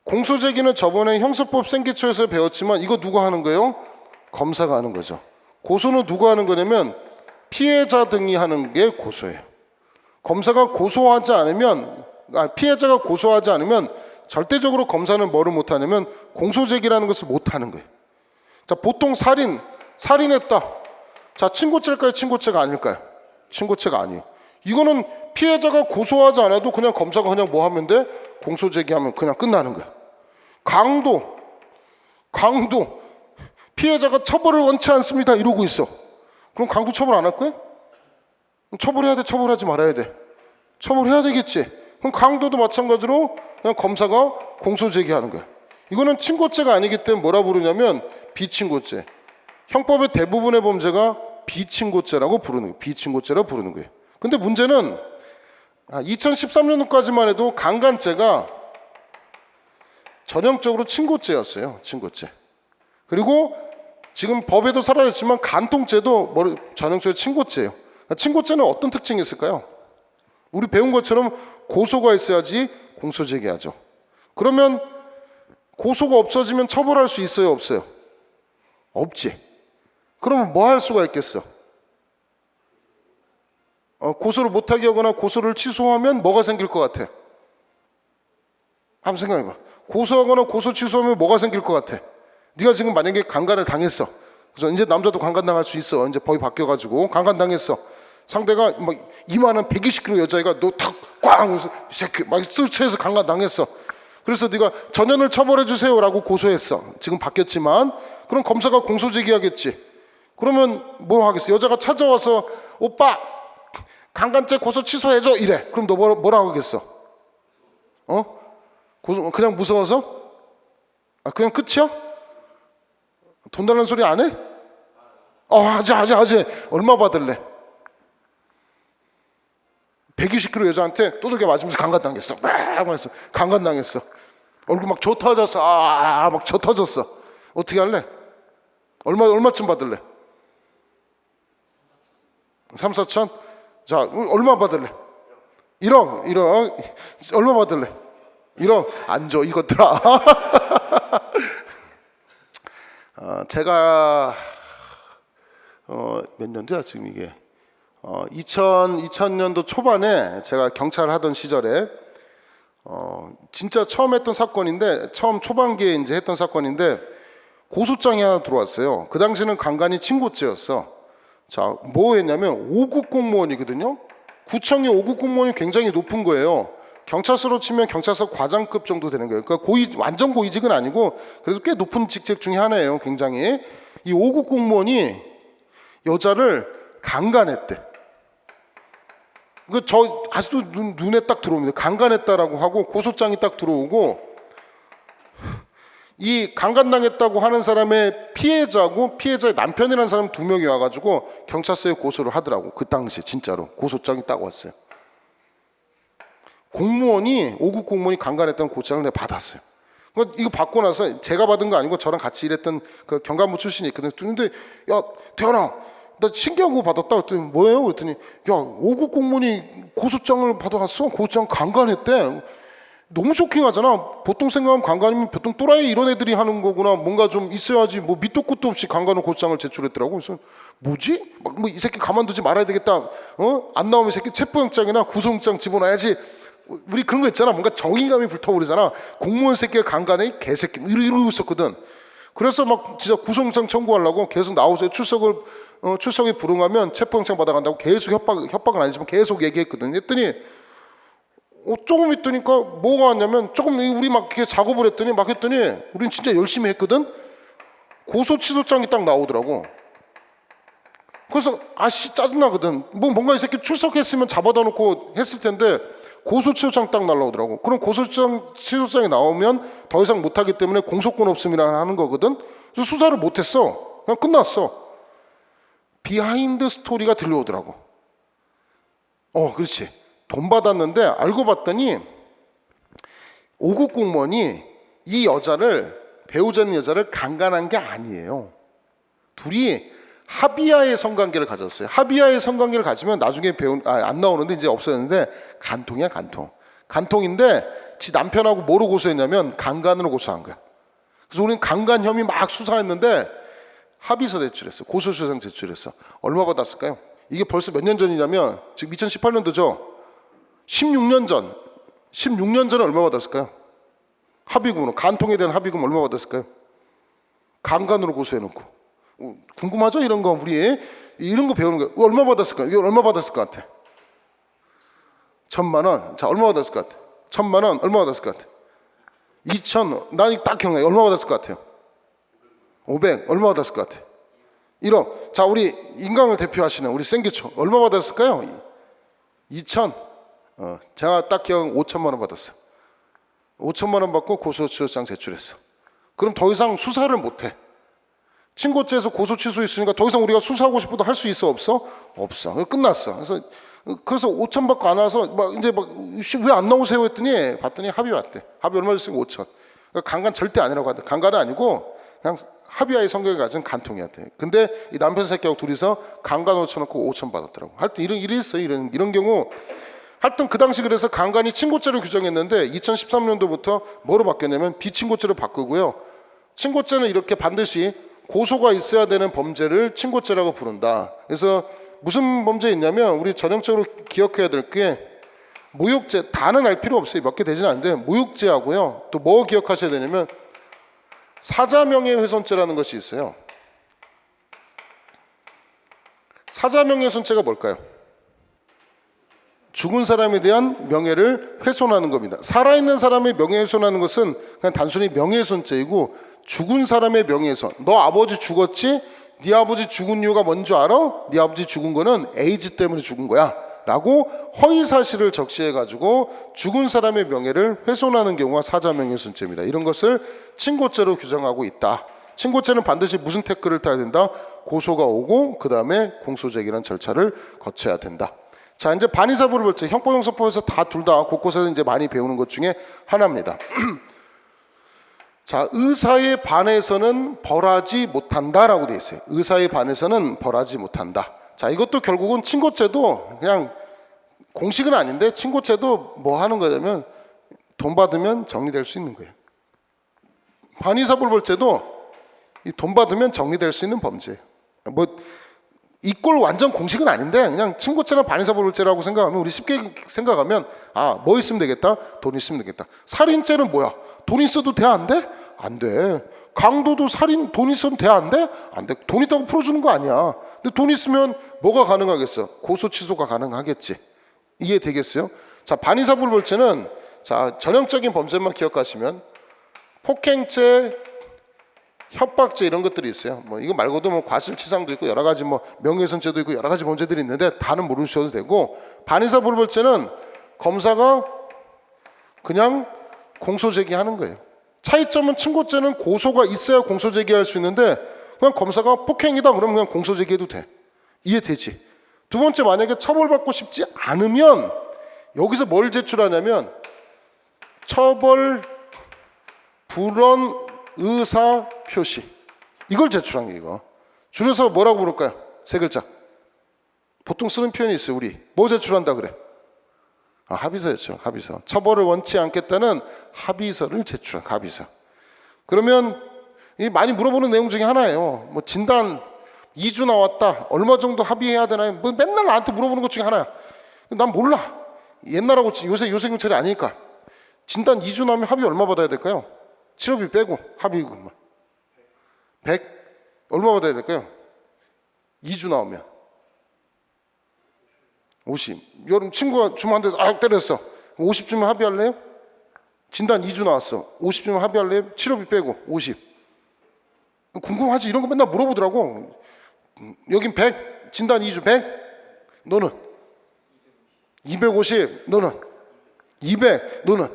공소 제기는 저번에 형사법 생기초에서 배웠지만 이거 누가 하는 거예요? 검사가 하는 거죠. 고소는 누가 하는 거냐면 피해자 등이 하는 게 고소예요. 검사가 고소하지 않으면, 피해자가 고소하지 않으면 절대적으로 검사는 뭐를 못하냐면 공소제기라는 것을 못하는 거예요. 자, 보통 살인했다. 자, 친고죄일까요? 친고죄가 아닐까요? 친고죄가 아니에요. 이거는 피해자가 고소하지 않아도 그냥 검사가 그냥 뭐 하면 돼? 공소제기하면 그냥 끝나는 거야. 강도 피해자가 처벌을 원치 않습니다 이러고 있어. 그럼 강도 처벌 안 할 거야? 처벌해야 돼? 처벌하지 말아야 돼? 처벌해야 되겠지. 그럼 강도도 마찬가지로 그냥 검사가 공소제기하는 거야. 이거는 친고죄가 아니기 때문에 뭐라 부르냐면 비친고죄. 형법의 대부분의 범죄가 비친고죄라고 부르는 거예요. 비친고죄라고 부르는 거예요. 근데 문제는 2013년도까지만 해도 강간죄가 전형적으로 친고죄였어요. 친고죄. 그리고 지금 법에도 사라졌지만 간통죄도 전형적으로 친고죄예요. 친고죄는 어떤 특징이 있을까요? 우리 배운 것처럼 고소가 있어야지 공소제기하죠. 그러면 고소가 없어지면 처벌할 수 있어요? 없어요? 없지. 그러면 뭐 할 수가 있겠어? 고소를 못하게 하거나 고소를 취소하면 뭐가 생길 것 같아? 한번 생각해봐. 고소하거나 고소 취소하면 뭐가 생길 것 같아? 네가 지금 만약에 강간을 당했어. 그래서 이제 남자도 강간당할 수 있어. 이제 법이 바뀌어가지고 강간당했어. 상대가 막 이만한 120kg 여자애가 너 탁 꽝! 이 새끼 막 술취해서 강간당했어. 그래서 네가 전현을 처벌해 주세요라고 고소했어. 지금 바뀌었지만 그럼 검사가 공소제기하겠지. 그러면 뭐 하겠어? 여자가 찾아와서 오빠 강간죄 고소 취소해줘 이래. 그럼 너 뭐라고 하겠어? 고소 그냥 무서워서? 그냥 끝이야? 돈 달라는 소리 안 해? 하지. 얼마 받을래? 120kg 여자한테 두들겨 맞으면서 강간당했어. 강간당했어. 얼굴 막 저 터졌어. 막 저 터졌어. 어떻게 할래? 얼마쯤 받을래? 3, 4천? 자, 얼마 받을래? 1억. 얼마 받을래? 1억. 안 줘, 이것들아. 제가 몇 년도야 지금 이게 2000년도 초반에 제가 경찰을 하던 시절에 진짜 처음 했던 사건인데 처음 초반기에 이제 했던 사건인데 고소장이 하나 들어왔어요. 그 당시는 강간이 친고죄였어. 자, 뭐 했냐면 5급 공무원이거든요. 구청의 5급 공무원이 굉장히 높은 거예요. 경찰서로 치면 경찰서 과장급 정도 되는 거예요. 그러니까 완전 고위직은 아니고 그래도 꽤 높은 직책 중에 하나예요. 굉장히. 이 5급 공무원이 여자를 강간했대. 저 아직도 눈에 딱 들어옵니다. 강간했다라고 하고 고소장이 딱 들어오고 이 강간당했다고 하는 사람의 피해자고 피해자의 남편이라는 사람 2명이 와가지고 경찰서에 고소를 하더라고. 그 당시에 진짜로 고소장이 딱 왔어요. 공무원이 5급 공무원이 강간했다는 고소장을 내가 받았어요. 이거 받고 나서 제가 받은 거 아니고 저랑 같이 일했던 그 경감부 출신이 있거든요. 근데 야 태연아 나 신기한 거 받았다 그랬더니 뭐예요? 그랬더니 야 5급 공무원이 고소장을 받아왔어. 고소장 강간했대. 너무 쇼킹하잖아. 보통 생각하면 강간이면 보통 또라이 이런 애들이 하는 거구나. 뭔가 좀 있어야지. 뭐 밑도 끝도 없이 강간을 고소장을 제출했더라고. 그래서 뭐지? 뭐 이 새끼 가만두지 말아야 되겠다. 안 나오면 이 새끼 체포영장이나 구속영장 집어넣어야지. 우리 그런 거 있잖아. 뭔가 정의감이 불타오르잖아. 공무원 새끼가 강간해 개새끼 이러고 있었거든. 그래서 막 진짜 구속영장 청구하려고 계속 나오세요. 출석에 불응하면 체포영장 받아간다고 계속 협박은 아니지만 계속 얘기했거든. 했더니 조금 있더니까 뭐가 왔냐면 조금 우리 막 이렇게 작업을 했더니 우린 진짜 열심히 했거든. 고소 취소장이 딱 나오더라고. 그래서 짜증나거든. 뭔가 이 새끼 출석했으면 잡아다 놓고 했을 텐데 고소 취소장 딱 날라오더라고. 그럼 고소 취소장이 나오면 더 이상 못하기 때문에 공소권 없음이라 하는 거거든. 그래서 수사를 못했어. 그냥 끝났어. 비하인드 스토리가 들려오더라고. 그렇지. 돈 받았는데 알고 봤더니 5급 공무원이 이 배우자는 여자를 강간한 게 아니에요. 둘이 합의하에 성관계를 가졌어요. 합의하에 성관계를 가지면 나중에 안 나오는데 이제 없어졌는데 간통이야 간통. 간통인데 지 남편하고 뭐로 고소했냐면 강간으로 고소한 거야. 그래서 우리는 강간 혐의 막 수사했는데 합의서 제출했어. 고소시효장 제출했어. 얼마 받았을까요? 이게 벌써 몇 년 전이냐면 지금 2018년도죠. 16년 전. 16년 전에 얼마 받았을까요? 합의금으로. 간통에 대한 합의금 얼마 받았을까요? 강간으로 고소해놓고. 궁금하죠? 이런 거 우리 이런 거 배우는 거 얼마 받았을까요? 이거 얼마 받았을 것 같아? 1,000만 원. 자, 얼마 받았을 것 같아? 1,000만 원. 얼마 받았을 것 같아? 2,000. 난 딱 기억나요. 얼마 받았을 것 같아요? 500. 얼마 받았을 것 같아? 1억. 자, 우리 인강을 대표하시는 우리 생기초 얼마 받았을까요? 2,000. 제가 딱 기억 5천만 원 받았어. 5천만 원 받고 고소시효장 제출했어. 그럼 더 이상 수사를 못해. 친고죄에서 고소 취소했으니까 더 이상 우리가 수사하고 싶어도 할 수 있어 없어? 없어. 끝났어. 그래서 5천 받고 안 와서 막 이제 막 왜 안 나오세요 했더니 봤더니 합의 왔대. 합의 얼마 줬으면 5천. 그러니까 강간 절대 아니라고 하대. 강간은 아니고 그냥 합의하의 성격을 가진 간통이야 돼. 근데 이 남편 새끼하고 둘이서 강간 5천 넣고 5천 받았더라고. 하여튼 이런 일이 있어요. 이런 경우. 하여튼 그 당시 그래서 강간이 친고죄로 규정했는데 2013년도부터 뭐로 바뀌었냐면 비친고죄로 바꾸고요. 친고죄는 이렇게 반드시 고소가 있어야 되는 범죄를 친고죄라고 부른다. 그래서 무슨 범죄 있냐면 우리 전형적으로 기억해야 될 게 모욕죄. 다는 알 필요 없어요. 몇 개 되지는 않는데 모욕죄하고요. 또 뭐 기억하셔야 되냐면 사자명예훼손죄라는 것이 있어요. 사자명예훼손죄가 뭘까요? 죽은 사람에 대한 명예를 훼손하는 겁니다. 살아있는 사람의 명예훼손하는 것은 그냥 단순히 명예훼손죄이고 죽은 사람의 명예훼손. 너 아버지 죽었지? 네 아버지 죽은 이유가 뭔지 알아? 네 아버지 죽은 거는 에이즈 때문에 죽은 거야 라고 허위사실을 적시해가지고 죽은 사람의 명예를 훼손하는 경우가 사자명예훼손죄입니다. 이런 것을 친고죄로 규정하고 있다. 친고죄는 반드시 무슨 태클을 타야 된다? 고소가 오고 그 다음에 공소제기라는 절차를 거쳐야 된다. 자, 이제 반의사불벌죄, 형법형사법에서 다 둘 다 곳곳에서 이제 많이 배우는 것 중에 하나입니다. 자, 의사에 반해서는 벌하지 못한다라고 되어 있어요. 의사에 반해서는 벌하지 못한다. 자, 이것도 결국은 친고죄도 그냥 공식은 아닌데 친고죄도 뭐 하는 거냐면 돈 받으면 정리될 수 있는 거예요. 반의사불벌죄도 이 돈 받으면 정리될 수 있는 범죄예요. 뭐 이꼴 완전 공식은 아닌데 그냥 친고죄나 반의사불벌죄라고 생각하면 우리 쉽게 생각하면 아, 뭐 있으면 되겠다? 돈 있으면 되겠다. 살인죄는 뭐야? 돈 있어도 돼? 안 돼? 안 돼. 강도도 살인 돈 있으면 돼? 안 돼? 안 돼. 돈 있다고 풀어주는 거 아니야. 근데 돈 있으면 뭐가 가능하겠어? 고소 취소가 가능하겠지. 이해 되겠어요? 자, 반의사불벌죄는 자, 전형적인 범죄만 기억하시면 폭행죄, 협박죄 이런 것들이 있어요. 뭐 이거 말고도 뭐 과실치상도 있고 여러 가지 뭐 명예훼손죄도 있고 여러 가지 범죄들이 있는데 다는 모르셔도 되고 반의사불벌죄는 검사가 그냥 공소제기하는 거예요. 차이점은 친고죄는 고소가 있어야 공소제기할 수 있는데 그냥 검사가 폭행이다 그러면 그냥 공소제기해도 돼. 이해되지? 두 번째, 만약에 처벌받고 싶지 않으면 여기서 뭘 제출하냐면 처벌 불원 의사 표시 이걸 제출한 게 이거. 줄여서 뭐라고 부를까요? 세 글자. 보통 쓰는 표현이 있어요. 우리 뭐 제출한다 그래? 아, 합의서 제출. 합의서. 처벌을 원치 않겠다는 합의서를 제출한 합의서. 그러면 이 많이 물어보는 내용 중에 하나예요. 뭐 진단 2주 나왔다. 얼마 정도 합의해야 되나요? 뭐 맨날 나한테 물어보는 것 중에 하나야. 난 몰라. 옛날하고 요새 경찰이 아니니까. 진단 2주 나면 합의 얼마 받아야 될까요? 치료비 빼고 합의금만 100? 얼마 받아야 될까요? 2주 나오면 50. 여러분 친구가 주면 한 대 때렸어. 50 주면 합의할래요? 진단 2주 나왔어. 50 주면 합의할래요? 치료비 빼고 50. 궁금하지? 이런 거 맨날 물어보더라고. 여긴 100. 진단 2주 100. 너는? 250. 너는? 200. 너는?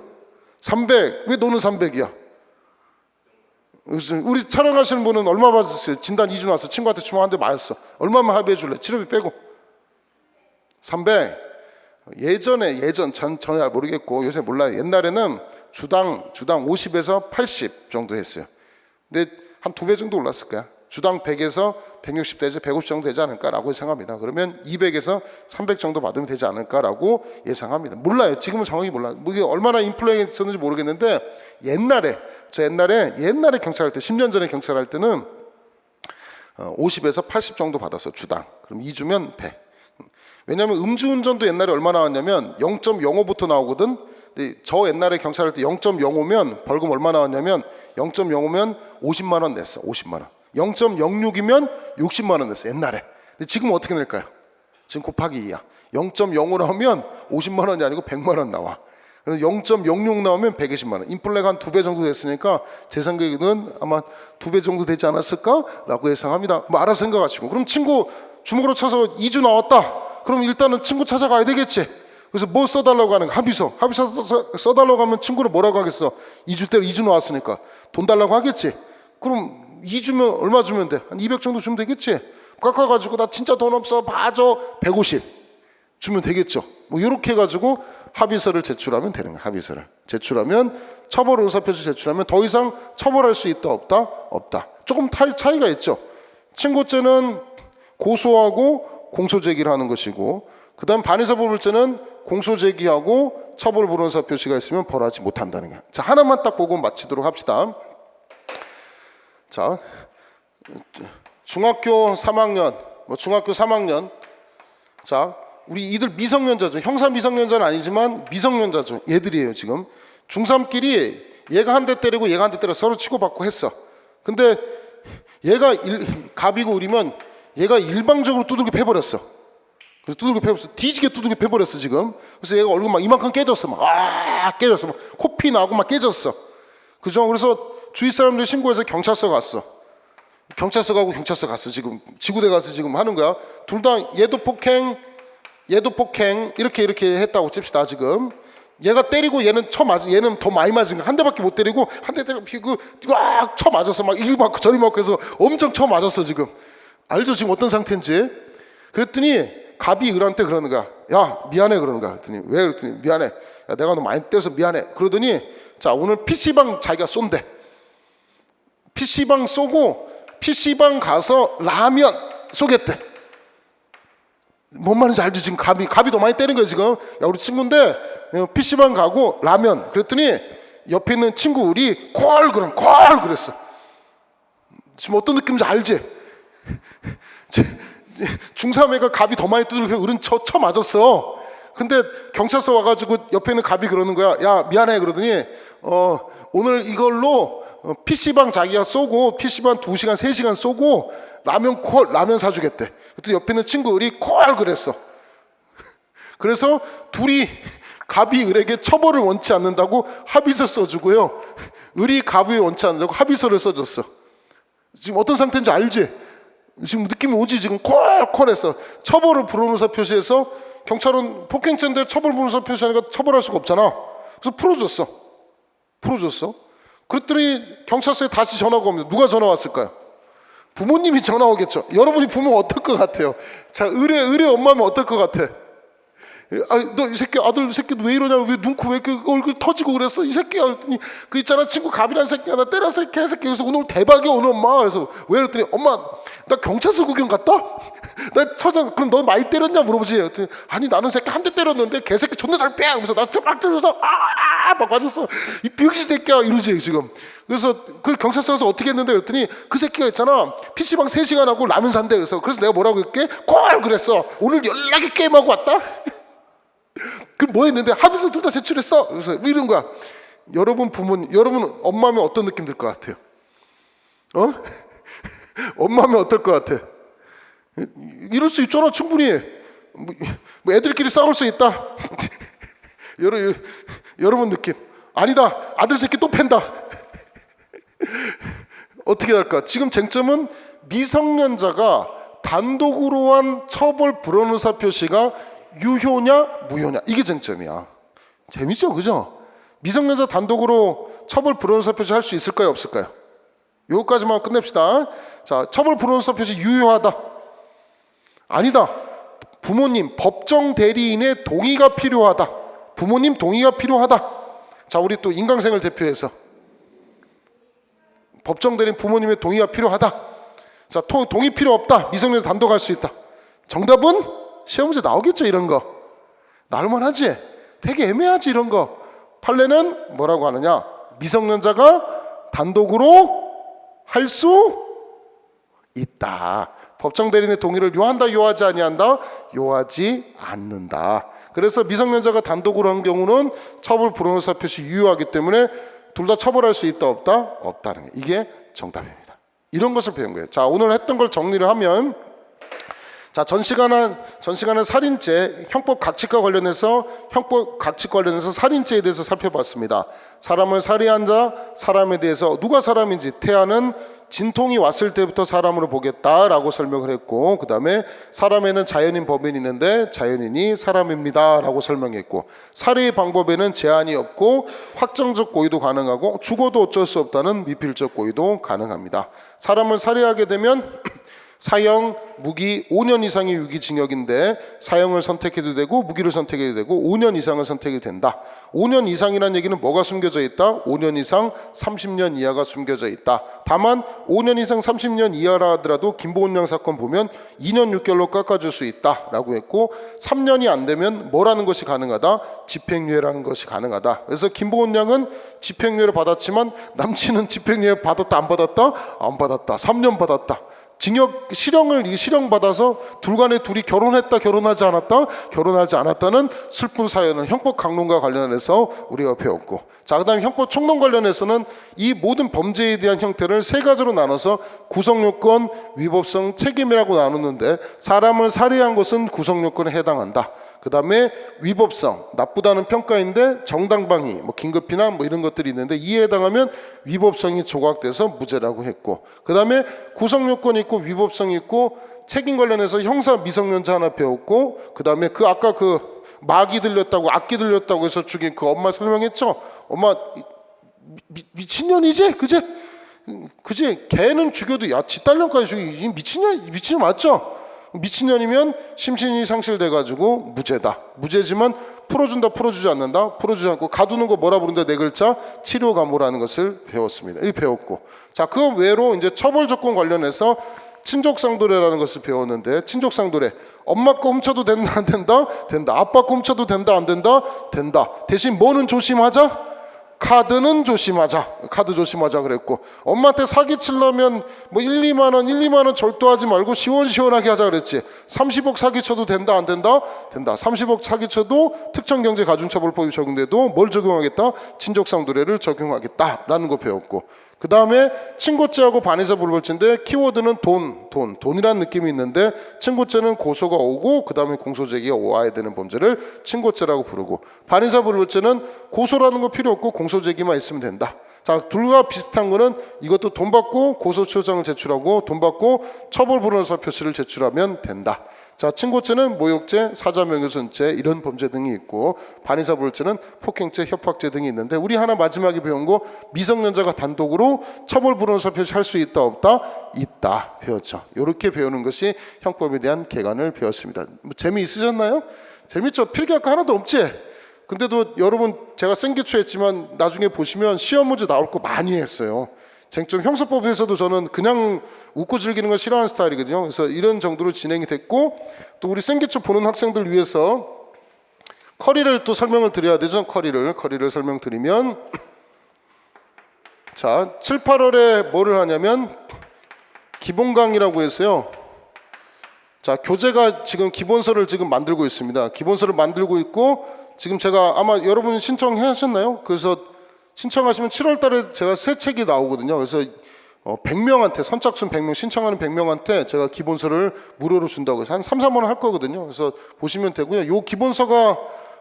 300. 왜 너는 300이야? 우리 촬영하시는 분은 얼마 받으세요? 진단 2주 나왔어. 친구한테 주먹 한 대 맞았어. 얼마만 합의해 줄래? 치료비 빼고 300. 예전 전에 모르겠고 요새 몰라요. 옛날에는 주당 50에서 80 정도 했어요. 근데 한 2배 정도 올랐을 거야. 주당 100에서 160 되지 150 정도 되지 않을까라고 예상합니다. 그러면 200에서 300 정도 받으면 되지 않을까라고 예상합니다. 몰라요. 지금은 정확히 몰라요. 이게 얼마나 인플레이했었는지 모르겠는데 옛날에 경찰할 때 10년 전에 경찰할 때는 50에서 80 정도 받았어, 주당. 그럼 2주면 100. 왜냐하면 음주운전도 옛날에 얼마 나왔냐면 0.05부터 나오거든. 근데 저 옛날에 경찰할 때 0.05면 벌금 얼마 나왔냐면 0.05면 50만 원 냈어. 50만 원. 0.06이면 60만 원 냈어, 옛날에. 근데 지금 어떻게 낼까요? 지금 곱하기 2야. 0.05 나오면 50만 원이 아니고 100만 원 나와. 그래서 0.06 나오면 120만 원. 인플레가 한 2배 정도 됐으니까 제 생각에는 아마 2배 정도 되지 않았을까라고 예상합니다. 뭐 알아서 생각하시고. 그럼 친구 주먹으로 쳐서 2주 나왔다. 그럼 일단은 친구 찾아가야 되겠지. 그래서 뭐 써달라고 하는 거야? 합의서 써달라고 하면 친구를 뭐라고 하겠어? 2주 때 2주 나왔으니까 돈 달라고 하겠지. 그럼 2주면 얼마 주면 돼? 한 200 정도 주면 되겠지. 깎아가지고 나 진짜 돈 없어 봐줘, 150 주면 되겠죠. 뭐 이렇게 해가지고 합의서를 제출하면 되는 거야. 합의서를 제출하면, 처벌 의사표시 제출하면 더 이상 처벌할 수 있다 없다? 없다. 조금 차이가 있죠. 친고죄는 고소하고 공소제기를 하는 것이고, 그 다음 반의사법일죄는 공소제기하고 처벌 불원사 표시가 있으면 벌하지 못한다는 거야. 자, 하나만 딱 보고 마치도록 합시다. 자, 중학교 3학년, 자, 우리 이들 미성년자죠. 형사 미성년자는 아니지만 미성년자죠. 얘들이에요. 지금 중3끼리 얘가 한 대 때리고 얘가 한 대 때려 서로 치고받고 했어. 근데 얘가 갑이고 을이면 얘가 일방적으로 두들겨 패버렸어. 그래서 두들겨 패버렸어. 뒤지게 두들겨 패버렸어 지금. 그래서 얘가 얼굴 막 이만큼 깨졌어. 막 깨졌어. 막 코피 나고 막 깨졌어. 그죠? 그래서 주위 사람들이 신고해서 경찰서 갔어. 경찰서 갔어. 지금 지구대 가서 지금 하는 거야. 둘 다 얘도 폭행 이렇게 했다고 칩시다. 지금 얘가 때리고 얘는 더 많이 맞은 거야. 한 대밖에 못 때리고 한 대 때리고 꽉 쳐 맞았어. 막 이리 맞고 저리 맞고 해서 엄청 쳐 맞았어 지금. 알죠? 지금 어떤 상태인지. 그랬더니 갑이 을한테 그러는 거야. 야, 미안해 그러는 거야. 그랬더니 왜? 그랬더니 미안해. 야, 내가 너 많이 때려서 미안해. 그러더니 자, 오늘 PC방 자기가 쏜대. PC방 쏘고 PC방 가서 라면 쏘겠대. 뭔 말인지 알지? 지금 갑이 더 많이 때린 거야 지금. 야, 우리 친구인데 PC방 가고 라면. 그랬더니 옆에 있는 친구 을이 콜 그랬어. 지금 어떤 느낌인지 알지? 중3애가 갑이 더 많이 두들겨 을은 쳐 맞았어. 근데 경찰서 와가지고 옆에 있는 갑이 그러는 거야. 야, 미안해. 그러더니 오늘 이걸로 PC방 자기가 쏘고 PC방 2시간 3시간 쏘고 라면 사주겠대. 그랬더니 옆에 있는 친구 을이 콜 그랬어. 그래서 둘이 갑이 을에게 처벌을 원치 않는다고 합의서 써주고요, 을이 갑이 원치 않는다고 합의서를 써줬어. 지금 어떤 상태인지 알지? 지금 느낌이 오지? 지금 콜했어. 처벌을 불원의사 표시해서, 경찰은 폭행죄인데 처벌 불원의사 표시하니까 처벌할 수가 없잖아. 그래서 풀어줬어. 그랬더니 경찰서에 다시 전화가 옵니다. 누가 전화 왔을까요? 부모님이 전화 오겠죠. 여러분이 부모면 어떨 것 같아요? 자, 을의 엄마면 어떨 것 같아? 너 이 새끼, 아들 새끼도 왜 이러냐? 왜 눈코 왜 이렇게 얼굴 터지고 그랬어? 이 새끼야. 그랬더니 그 있잖아, 친구 갑이라는 새끼야. 나 때렸어, 이 개새끼. 그래서 오늘 대박이야 오늘 엄마. 그래서 왜? 그랬더니 엄마, 나 경찰서 구경 갔다? 나 찾아. 그럼 너 많이 때렸냐 물어보지. 그랬더니 아니, 나는 새끼 한 대 때렸는데 개새끼 존나 잘 빼. 그래서 나 막 때려서 막 맞았어. 이 비역시 새끼야 이러지 지금. 그래서 그 경찰서 가서 어떻게 했는데 그랬더니 그 새끼가 있잖아, PC방 3시간 하고 라면 산대. 그래서 내가 뭐라고 했게? 콜 그랬어. 오늘 연락이 게임하고 왔다. 그럼 뭐 했는데? 합의서 둘 다 제출했어. 그래서 이런 거야. 여러분 엄마면 어떤 느낌 들 것 같아요? 엄마면 어떨 것 같아? 이럴 수 있잖아, 충분히. 뭐 애들끼리 싸울 수 있다. 여러분 느낌. 아니다, 아들 새끼 또 팬다. 어떻게 할까? 지금 쟁점은 미성년자가 단독으로 한 처벌 불원의사 표시가 유효냐 무효냐, 이게 쟁점이야. 재밌죠, 그죠? 미성년자 단독으로 처벌 불원의사 표시 할 수 있을까요, 없을까요? 요거까지만 끝냅시다. 자, 처벌 불원의사 표시 유효하다, 아니다. 부모님, 법정 대리인의 동의가 필요하다. 부모님 동의가 필요하다. 자, 우리 또 인강생을 대표해서 법정 대리인 부모님의 동의가 필요하다. 자, 동의 필요 없다. 미성년자 단독 할 수 있다. 정답은 시험 문제 나오겠죠. 이런 거 나올만하지? 되게 애매하지 이런 거. 판례는 뭐라고 하느냐? 미성년자가 단독으로 할 수 있다. 법정 대리인의 동의를 요한다, 요하지 아니한다? 요하지 않는다. 그래서 미성년자가 단독으로 한 경우는 처벌 불응사 표시 유효하기 때문에 둘 다 처벌할 수 있다, 없다? 없다는 게 이게 정답입니다. 이런 것을 배운 거예요. 자, 오늘 했던 걸 정리를 하면, 자, 전 시간은 살인죄, 형법 각칙과 관련해서 살인죄에 대해서 살펴봤습니다. 사람을 살해한 자, 사람에 대해서 누가 사람인지 태아는 진통이 왔을 때부터 사람으로 보겠다라고 설명을 했고, 그 다음에 사람에는 자연인, 법인이 있는데 자연인이 사람입니다 라고 설명했고, 살해의 방법에는 제한이 없고 확정적 고의도 가능하고 죽어도 어쩔 수 없다는 미필적 고의도 가능합니다. 사람을 살해하게 되면 사형, 무기 5년 이상의 유기징역인데 사형을 선택해도 되고 무기를 선택해도 되고 5년 이상을 선택해도 된다. 5년 이상이라는 얘기는 뭐가 숨겨져 있다? 5년 이상 30년 이하가 숨겨져 있다. 다만 5년 이상 30년 이하라 하더라도 김보은양 사건 보면 2년 6개월로 깎아줄 수 있다라고 했고, 3년이 안 되면 뭐라는 것이 가능하다? 집행유예라는 것이 가능하다. 그래서 김보은양은 집행유예를 받았지만 남친은 집행유예 받았다, 안 받았다? 안 받았다. 3년 받았다. 징역 실형 받아서 둘간에 둘이 결혼했다, 결혼하지 않았다는 슬픈 사연을 형법 강론과 관련해서 우리가 배웠고, 자, 그다음에 형법 총론 관련해서는 이 모든 범죄에 대한 형태를 세 가지로 나눠서 구성요건, 위법성, 책임이라고 나누는데, 사람을 살해한 것은 구성요건에 해당한다. 그 다음에 위법성, 나쁘다는 평가인데 정당방위, 뭐 긴급피나 뭐 이런 것들이 있는데 이에 해당하면 위법성이 조각돼서 무죄라고 했고, 그 다음에 구성요건이 있고 위법성이 있고 책임 관련해서 형사 미성년자 하나 배웠고, 그 다음에 아까 마귀 들렸다고, 악기 들렸다고 해서 죽인 그 엄마 설명했죠. 엄마 미친년이지? 그제 걔는 죽여도 야 지 딸년까지 죽이지. 미친년 맞죠? 미친년이면 심신이 상실돼가지고 무죄다. 무죄지만 풀어준다, 풀어주지 않는다, 풀어주지 않고 가두는 거 뭐라 부른다? 네 글자, 치료감호라는 것을 배웠습니다. 이 배웠고, 자, 그 외로 이제 처벌 조건 관련해서 친족상도례라는 것을 배웠는데, 친족상도례 엄마 거 훔쳐도 된다, 안 된다? 된다. 아빠 거 훔쳐도 된다, 안 된다? 된다. 대신 뭐는 조심하자? 카드는 조심하자. 카드 조심하자 그랬고, 엄마한테 사기 치려면 뭐 2만 원 절도하지 말고 시원시원하게 하자 그랬지. 30억 사기 쳐도 된다, 안 된다? 된다. 30억 사기 쳐도 특정경제가중처벌법이 적용돼도 뭘 적용하겠다? 친족상도례를 적용하겠다라는 거 배웠고, 그 다음에 친고죄하고 반의사 불벌죄인데 키워드는 돈이라는 느낌이 있는데, 친고죄는 고소가 오고 그 다음에 공소제기가 와야 되는 범죄를 친고죄라고 부르고, 반의사 불벌죄는 고소라는 거 필요 없고 공소제기만 있으면 된다. 자, 둘과 비슷한 거는 이것도 돈 받고 고소초장을 제출하고 돈 받고 처벌불응사 표시를 제출하면 된다. 자, 친고죄는 모욕죄, 사자명예훼손죄 이런 범죄 등이 있고, 반의사 불벌죄는 폭행죄, 협박죄 등이 있는데, 우리 하나 마지막에 배운 거 미성년자가 단독으로 처벌불응사 표시할 수 있다, 없다? 있다 배웠죠. 이렇게 배우는 것이 형법에 대한 개관을 배웠습니다. 뭐 재미있으셨나요? 재밌죠? 필기할 거 하나도 없지? 근데도 여러분 제가 생기초했지만 나중에 보시면 시험 문제 나올 거 많이 했어요. 쟁점 형사법에서도 저는 그냥 웃고 즐기는 걸 싫어하는 스타일이거든요. 그래서 이런 정도로 진행이 됐고, 또 우리 생기초 보는 학생들 위해서 커리를 또 설명을 드려야 되죠. 커리를 설명드리면, 자, 7, 8월에 뭐를 하냐면 기본 강의라고 했어요. 자, 교재가 지금 기본서를 지금 만들고 있습니다. 기본서를 만들고 있고, 지금 제가 아마 여러분 신청하셨나요? 그래서 신청하시면 7월 달에 제가 새 책이 나오거든요. 그래서 100명한테, 선착순 100명, 신청하는 100명한테 제가 기본서를 무료로 준다고 해서 한 3, 4만 원 할 거거든요. 그래서 보시면 되고요. 요 기본서가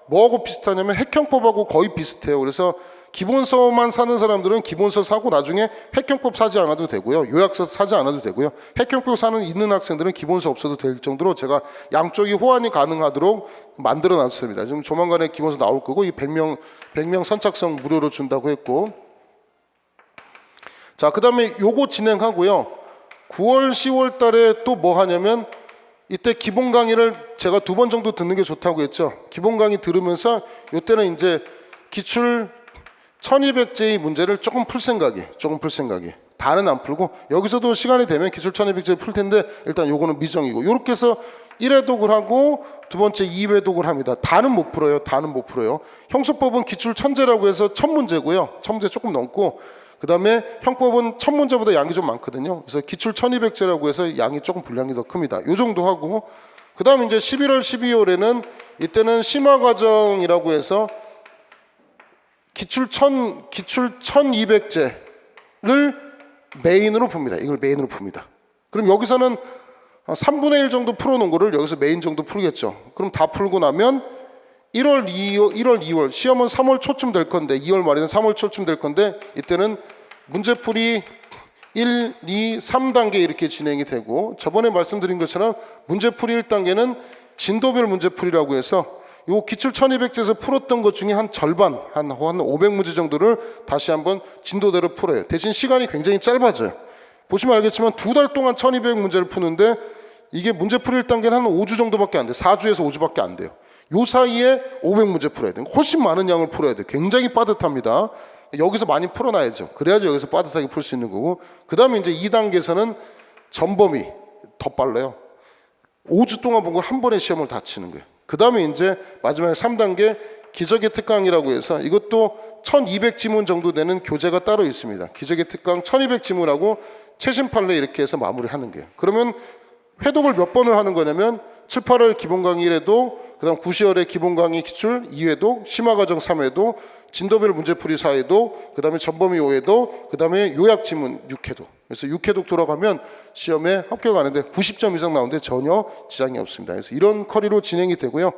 뭐하고 비슷하냐면 핵형법하고 거의 비슷해요. 그래서 기본서만 사는 사람들은 기본서 사고 나중에 핵형법 사지 않아도 되고요. 요약서 사지 않아도 되고요. 핵형법 있는 학생들은 기본서 없어도 될 정도로 제가 양쪽이 호환이 가능하도록 만들어 놨습니다. 지금 조만간에 기본서 나올 거고, 이 100명 선착성 무료로 준다고 했고, 자, 그 다음에 요거 진행하고요. 9월, 10월 달에 또 뭐 하냐면, 이때 기본 강의를 제가 2번 정도 듣는 게 좋다고 했죠. 기본 강의 들으면서 요때는 이제 기출 1200제의 문제를 조금 풀 생각이, 다는 안 풀고, 여기서도 시간이 되면 기출 1200제 풀 텐데 일단 요거는 미정이고, 요렇게 해서 1회독을 하고 두 번째 2회독을 합니다. 다는 못 풀어요. 형소법은 기출 1000제라고 해서 1000문제고요. 1000문제 조금 넘고, 그 그 다음에 형법은 첫 문제보다 양이 좀 많거든요. 그래서 기출 1200제라고 해서 양이 조금 분량이 더 큽니다. 요 정도 하고, 그 다음 이제 11월, 12월에는 이때는 심화과정이라고 해서 기출 1200제를 메인으로 풉니다. 이걸 메인으로 풉니다. 그럼 여기서는 3분의 1 정도 풀어놓은 거를 여기서 메인 정도 풀겠죠. 그럼 다 풀고 나면 1월, 2월, 시험은 3월 초쯤 될 건데, 2월 말에는 3월 초쯤 될 건데, 이때는 문제풀이 1, 2, 3단계 이렇게 진행이 되고, 저번에 말씀드린 것처럼 문제풀이 1단계는 진도별 문제풀이라고 해서 요 기출 1200제에서 풀었던 것 중에 한 절반, 한 500문제 정도를 다시 한번 진도대로 풀어요. 대신 시간이 굉장히 짧아져요. 보시면 알겠지만 2달 동안 1200문제를 푸는데 이게 문제풀이 1단계는 한 5주 정도밖에 안 돼요. 4주에서 5주밖에 안 돼요. 요 사이에 500문제 풀어야 돼요. 훨씬 많은 양을 풀어야 돼요. 굉장히 빠듯합니다. 여기서 많이 풀어놔야죠. 그래야지 여기서 빠듯하게 풀 수 있는 거고, 그 다음에 이제 2단계에서는 전범위 더 빨라요. 5주 동안 본 거 한 번에 시험을 다 치는 거예요. 그 다음에 이제 마지막에 3단계 기적의 특강이라고 해서 이것도 1200지문 정도 되는 교재가 따로 있습니다. 기적의 특강 1200지문하고 최신 판례 이렇게 해서 마무리하는 거예요. 그러면 회독을 몇 번을 하는 거냐면 7, 8월 기본 강의 1회도, 그 다음 9, 10월에 기본 강의 기출 2회도, 심화과정 3회도, 진도별 문제풀이 4회도, 그 다음에 전범위 5회도, 그 다음에 요약지문 6회도. 그래서 6회독 돌아가면 시험에 합격하는데 90점 이상 나오는데 전혀 지장이 없습니다. 그래서 이런 커리로 진행이 되고요.